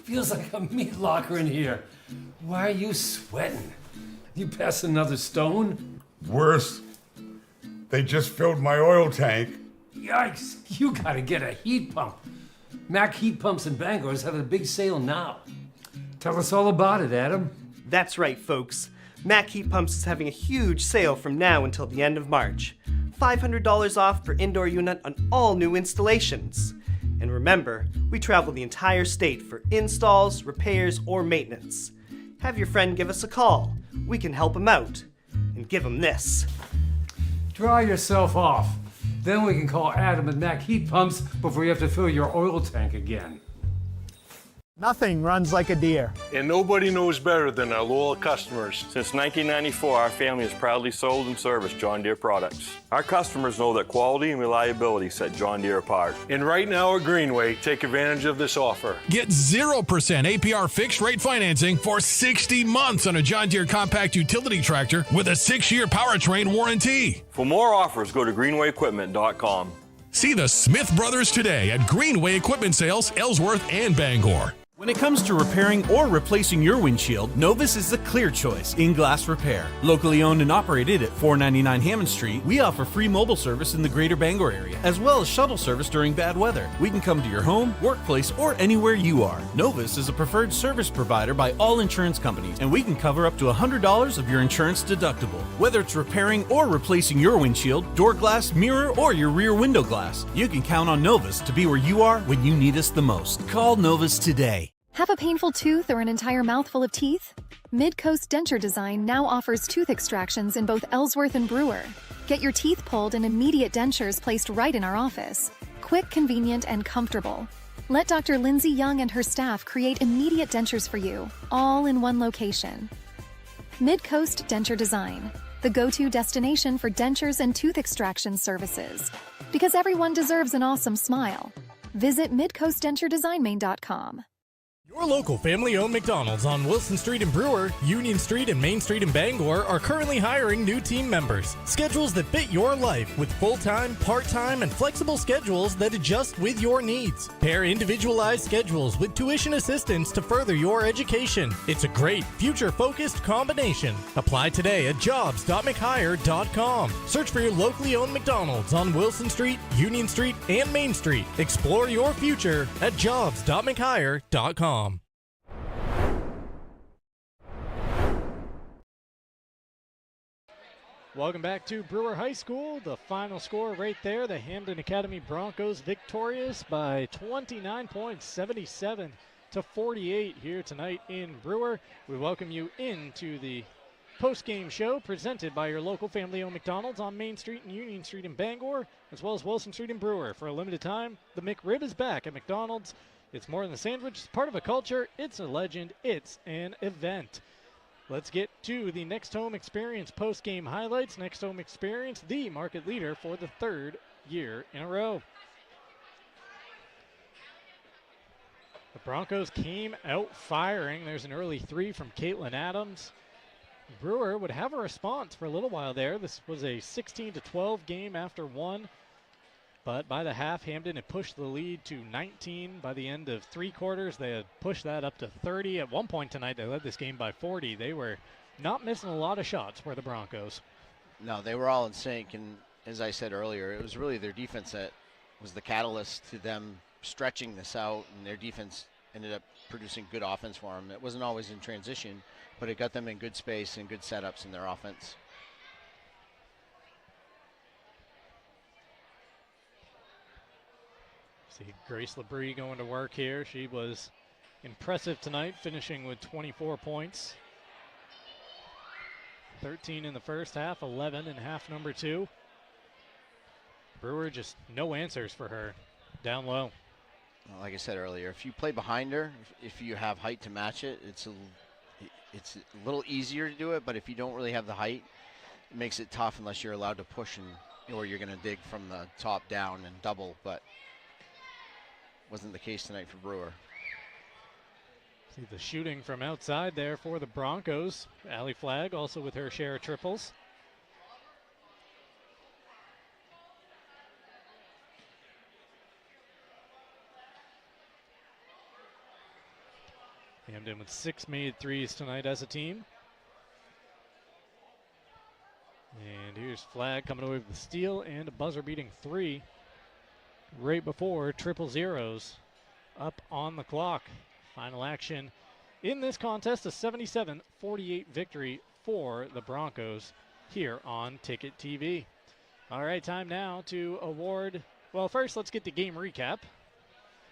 feels like a meat locker in here. Why are you sweating? You pass another stone? Worse. They just filled my oil tank. Yikes, you gotta get a heat pump. Mac Heat Pumps in Bangor is having a big sale now. Tell us all about it, Adam. That's right, folks. Mac Heat Pumps is having a huge sale from now until the end of March. $500 off per indoor unit on all new installations. And remember, we travel the entire state for installs, repairs, or maintenance. Have your friend give us a call. We can help him out. And give him this. Dry yourself off. Then we can call Adam and Mac Heat Pumps before you have to fill your oil tank again. Nothing runs like a deer. And nobody knows better than our loyal customers. Since 1994, our family has proudly sold and serviced John Deere products. Our customers know that quality and reliability set John Deere apart. And right now at Greenway, take advantage of this offer. Get 0% APR fixed rate financing for 60 months on a John Deere compact utility tractor with a 6-year powertrain warranty. For more offers, go to greenwayequipment.com. See the Smith Brothers today at Greenway Equipment Sales, Ellsworth and Bangor. When it comes to repairing or replacing your windshield, Novus is the clear choice in glass repair. Locally owned and operated at 499 Hammond Street, we offer free mobile service in the greater Bangor area, as well as shuttle service during bad weather. We can come to your home, workplace, or anywhere you are. Novus is a preferred service provider by all insurance companies, and we can cover up to $100 of your insurance deductible. Whether it's repairing or replacing your windshield, door glass, mirror, or your rear window glass, you can count on Novus to be where you are when you need us the most. Call Novus today. Have a painful tooth or an entire mouthful of teeth? Midcoast Denture Design now offers tooth extractions in both Ellsworth and Brewer. Get your teeth pulled and immediate dentures placed right in our office. Quick, convenient, and comfortable. Let Dr. Lindsay Young and her staff create immediate dentures for you, all in one location. Midcoast Denture Design, the go-to destination for dentures and tooth extraction services. Because everyone deserves an awesome smile. Visit midcoastdenturedesignmaine.com. Your local family-owned McDonald's on Wilson Street in Brewer, Union Street and Main Street in Bangor are currently hiring new team members. Schedules that fit your life with full-time, part-time, and flexible schedules that adjust with your needs. Pair individualized schedules with tuition assistance to further your education. It's a great, future-focused combination. Apply today at jobs.mchire.com. Search for your locally owned McDonald's on Wilson Street, Union Street, and Main Street. Explore your future at jobs.mchire.com. Welcome back to Brewer High School. The final score right there, the Hampden Academy Broncos victorious by 29 points, 77 to 48 here tonight in Brewer. We welcome you into the post-game show presented by your local family-owned McDonald's on Main Street and Union Street in Bangor, as well as Wilson Street in Brewer. For a limited time, the McRib is back at McDonald's. It's more than a sandwich, it's part of a culture, it's a legend, it's an event. Let's get to the Next Home Experience post-game highlights. Next Home Experience, the market leader for the third year in a row. The Broncos came out firing. There's an early three from Caitlin Adams. Brewer would have a response for a little while there. This was a 16-12 game after one. But by the half, Hampden had pushed the lead to 19. By the end of three quarters, they had pushed that up to 30. At one point tonight, they led this game by 40. They were not missing a lot of shots for the Broncos. No, they were all in sync, and as I said earlier, it was really their defense that was the catalyst to them stretching this out, and their defense ended up producing good offense for them. It wasn't always in transition, but it got them in good space and good setups in their offense. See Grace Labrie going to work here. She was impressive tonight, finishing with 24 points. 13 in the first half, 11 in half number two. Brewer just no answers for her down low. Well, like I said earlier, if you play behind her, if you have height to match it, it's a little easier to do it, but if you don't really have the height, it makes it tough unless you're allowed to push or you're going to dig from the top down and double, but wasn't the case tonight for Brewer. See the shooting from outside there for the Broncos. Allie Flagg also with her share of triples. Hampden with 6 made threes tonight as a team. And here's Flagg coming away with the steal and a buzzer-beating three right before triple zeros up on the clock. Final action in this contest, a 77-48 victory for the Broncos here on Ticket TV. All right, time now to award, well, first let's get the game recap.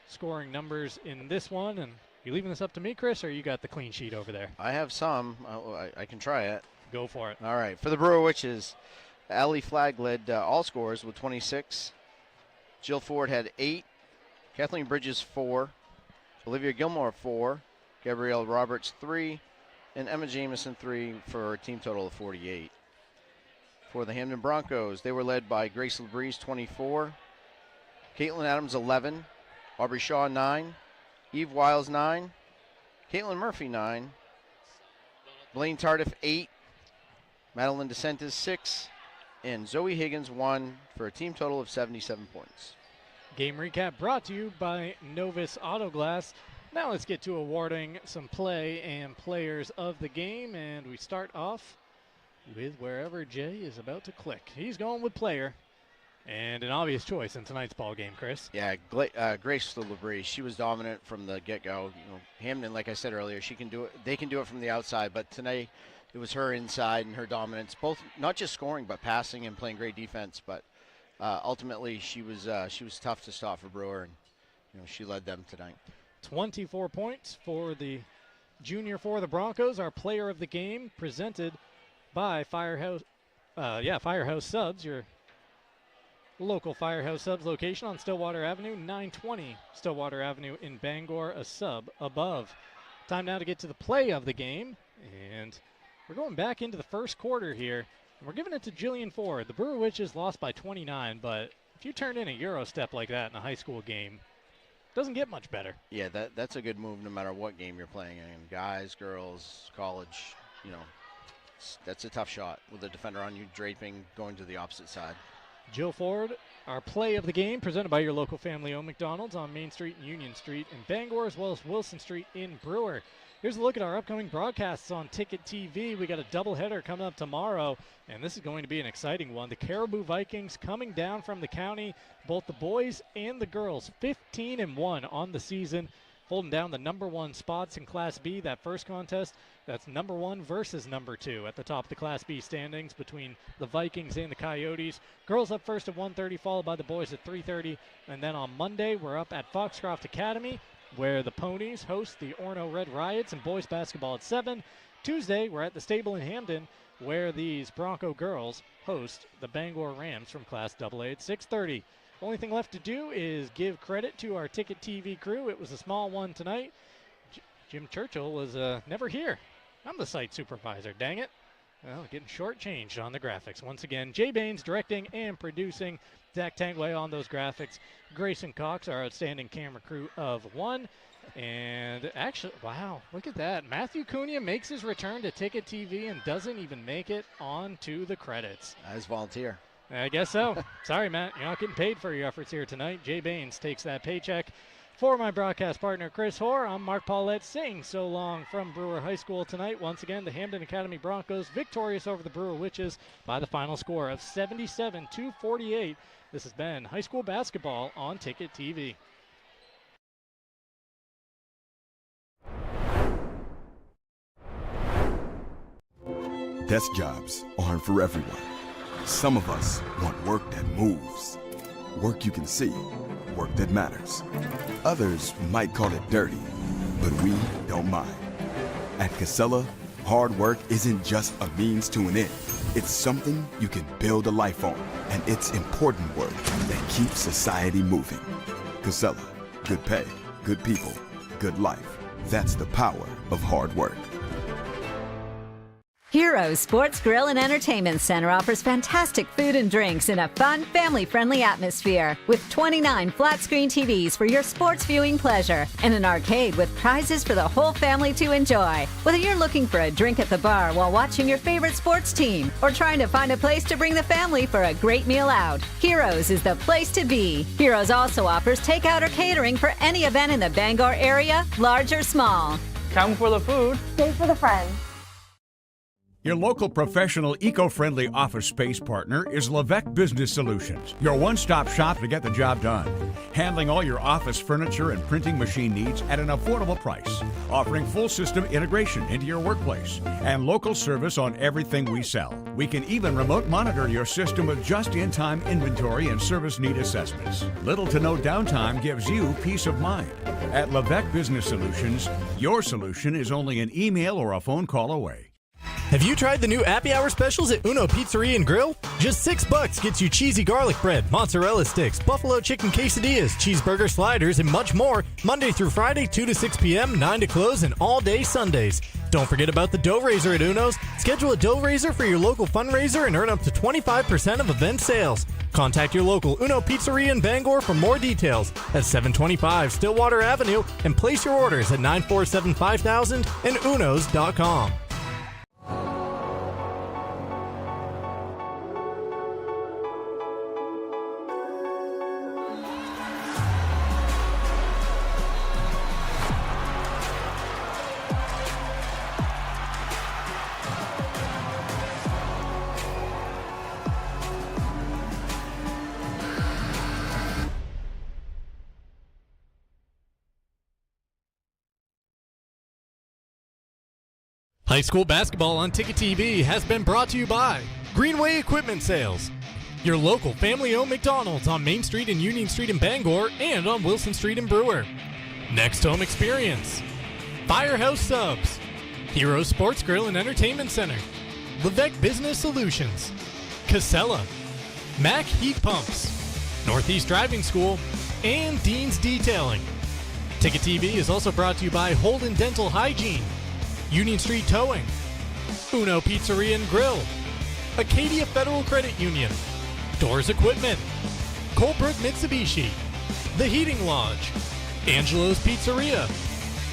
Scoring numbers in this one, and you leaving this up to me, Chris, or you got the clean sheet over there? I have some. I can try it. Go for it. All right. For the Brewer Witches, Allie Flagg led all scorers with 26. Jill Ford had 8. Kathleen Bridges 4. Olivia Gilmore 4. Gabrielle Roberts 3. And Emma Jameson 3 for a team total of 48. For the Hampden Broncos, they were led by Grace Labrie 24. Caitlin Adams 11. Aubrey Shaw 9. Eve Wiles 9. Caitlin Murphy 9. Blaine Tardif 8. Madeline DeSantis 6. And Zoe Higgins 1 for a team total of 77 points. Game recap brought to you by Novus Autoglass. Now let's get to awarding some play and players of the game, and we start off with wherever Jay is about to click. He's going with player, and an obvious choice in tonight's ball game, Chris. Yeah, Grace Labrie, she was dominant from the get-go. Hampden, like I said earlier, she can do it. They can do it from the outside, but tonight it was her inside and her dominance, both not just scoring but passing and playing great defense. But ultimately, she was tough to stop for Brewer, and she led them tonight. 24 points for the junior for the Broncos. Our player of the game presented by Firehouse Subs, your local Firehouse Subs location on Stillwater Avenue, 920 Stillwater Avenue in Bangor, a sub above. Time now to get to the play of the game, and we're going back into the first quarter here, and we're giving it to Jillian Ford. The Brewer Witches lost by 29, but if you turn in a Euro step like that in a high school game, Doesn't get much better. Yeah, that's a good move no matter what game you're playing in. Guys, girls, college, that's a tough shot with the defender on you, draping, going to the opposite side. Jill Ford, our play of the game, presented by your local family-owned McDonald's on Main Street and Union Street in Bangor, as well as Wilson Street in Brewer. Here's a look at our upcoming broadcasts on Ticket TV. We got a doubleheader coming up tomorrow, and this is going to be an exciting one. The Caribou Vikings coming down from the county, both the boys and the girls, 15-1 on the season, holding down the number 1 spots in Class B. That first contest, that's number 1 versus number 2 at the top of the Class B standings between the Vikings and the Coyotes. Girls up first at 1:30, followed by the boys at 3:30, and then on Monday we're up at Foxcroft Academy, where the Ponies host the Orono Red Riots and boys basketball at 7. Tuesday, we're at the Stable in Hampden, where these Bronco girls host the Bangor Rams from Class AA at 6:30. Only thing left to do is give credit to our Ticket TV crew. It was a small one tonight. Jim Churchill was never here. I'm the site supervisor, dang it. Well, getting shortchanged on the graphics. Once again, Jay Baines directing and producing. Zach Tangway on those graphics. Grayson Cox, our outstanding camera crew of 1. And actually, wow, look at that. Matthew Cunha makes his return to Ticket TV and doesn't even make it onto the credits. As volunteer. I guess so. Sorry, Matt. You're not getting paid for your efforts here tonight. Jay Baines takes that paycheck. For my broadcast partner, Chris Hoare, I'm Mark Paulette saying so long from Brewer High School tonight. Once again, the Hampden Academy Broncos victorious over the Brewer Witches by the final score of 77-48. This has been high school basketball on Ticket TV. Desk jobs aren't for everyone. Some of us want work that moves, work you can see, work that matters. Others might call it dirty, but we don't mind. At Casella, hard work isn't just a means to an end. It's something you can build a life on, and it's important work that keeps society moving. Casella, good pay, good people, good life. That's the power of hard work. Heroes Sports Grill and Entertainment Center offers fantastic food and drinks in a fun, family-friendly atmosphere with 29 flat-screen TVs for your sports viewing pleasure and an arcade with prizes for the whole family to enjoy. Whether you're looking for a drink at the bar while watching your favorite sports team or trying to find a place to bring the family for a great meal out, Heroes is the place to be. Heroes also offers takeout or catering for any event in the Bangor area, large or small. Come for the food, stay for the friends. Your local professional, eco-friendly office space partner is Levesque Business Solutions, your one-stop shop to get the job done. Handling all your office furniture and printing machine needs at an affordable price. Offering full system integration into your workplace and local service on everything we sell. We can even remote monitor your system with just-in-time inventory and service need assessments. Little to no downtime gives you peace of mind. At Levesque Business Solutions, your solution is only an email or a phone call away. Have you tried the new happy hour specials at Uno Pizzeria and Grill? Just $6 gets you cheesy garlic bread, mozzarella sticks, buffalo chicken quesadillas, cheeseburger sliders, and much more, Monday through Friday, 2 to 6 p.m., 9 to close, and all day Sundays. Don't forget about the dough raiser at Uno's. Schedule a dough raiser for your local fundraiser and earn up to 25% of event sales. Contact your local Uno Pizzeria in Bangor for more details at 725 Stillwater Avenue and place your orders at 947-5000 and unos.com. High school basketball on Ticket TV has been brought to you by Greenway Equipment Sales, your local family-owned McDonald's on Main Street and Union Street in Bangor and on Wilson Street in Brewer. Next Home Experience, Firehouse Subs, Heroes Sports Grill and Entertainment Center, Levesque Business Solutions, Casella, Mack Heat Pumps, Northeast Driving School, and Dean's Detailing. Ticket TV is also brought to you by Holden Dental Hygiene, Union Street Towing, Uno Pizzeria and Grill, Acadia Federal Credit Union, Doors Equipment, Colebrook Mitsubishi, The Heating Lodge, Angelo's Pizzeria,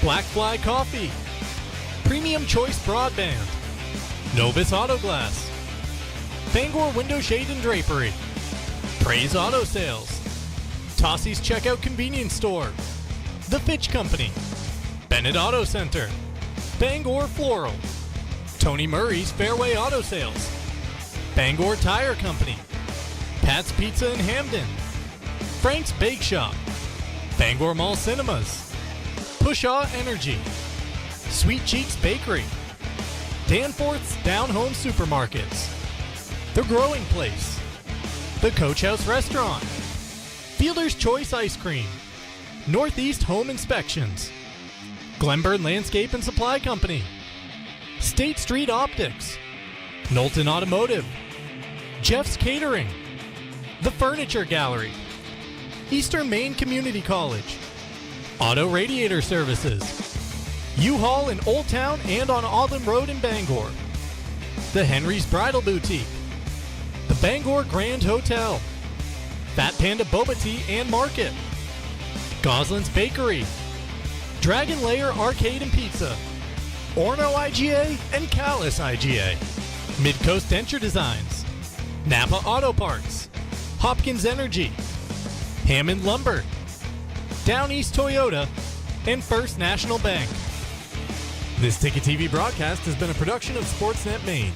Black Fly Coffee, Premium Choice Broadband, Novus Auto Glass, Bangor Window Shade and Drapery, Praise Auto Sales, Tossie's Checkout Convenience Store, The Fitch Company, Bennett Auto Center, Bangor Floral, Tony Murray's Fairway Auto Sales, Bangor Tire Company, Pat's Pizza in Hampden, Frank's Bake Shop, Bangor Mall Cinemas, Pushaw Energy, Sweet Cheeks Bakery, Danforth's Down Home Supermarkets, The Growing Place, The Coach House Restaurant, Fielder's Choice Ice Cream, Northeast Home Inspections, Glenburn Landscape and Supply Company, State Street Optics, Knowlton Automotive, Jeff's Catering, The Furniture Gallery, Eastern Maine Community College, Auto Radiator Services, U-Haul in Old Town and on Auburn Road in Bangor, The Henry's Bridal Boutique, The Bangor Grand Hotel, Fat Panda Boba Tea and Market, Goslin's Bakery, Dragon Lair Arcade and Pizza, Orno IGA and Callis IGA, Midcoast Denture Designs, Napa Auto Parts, Hopkins Energy, Hammond Lumber, Down East Toyota, and First National Bank. This Ticket TV broadcast has been a production of Sportsnet Maine.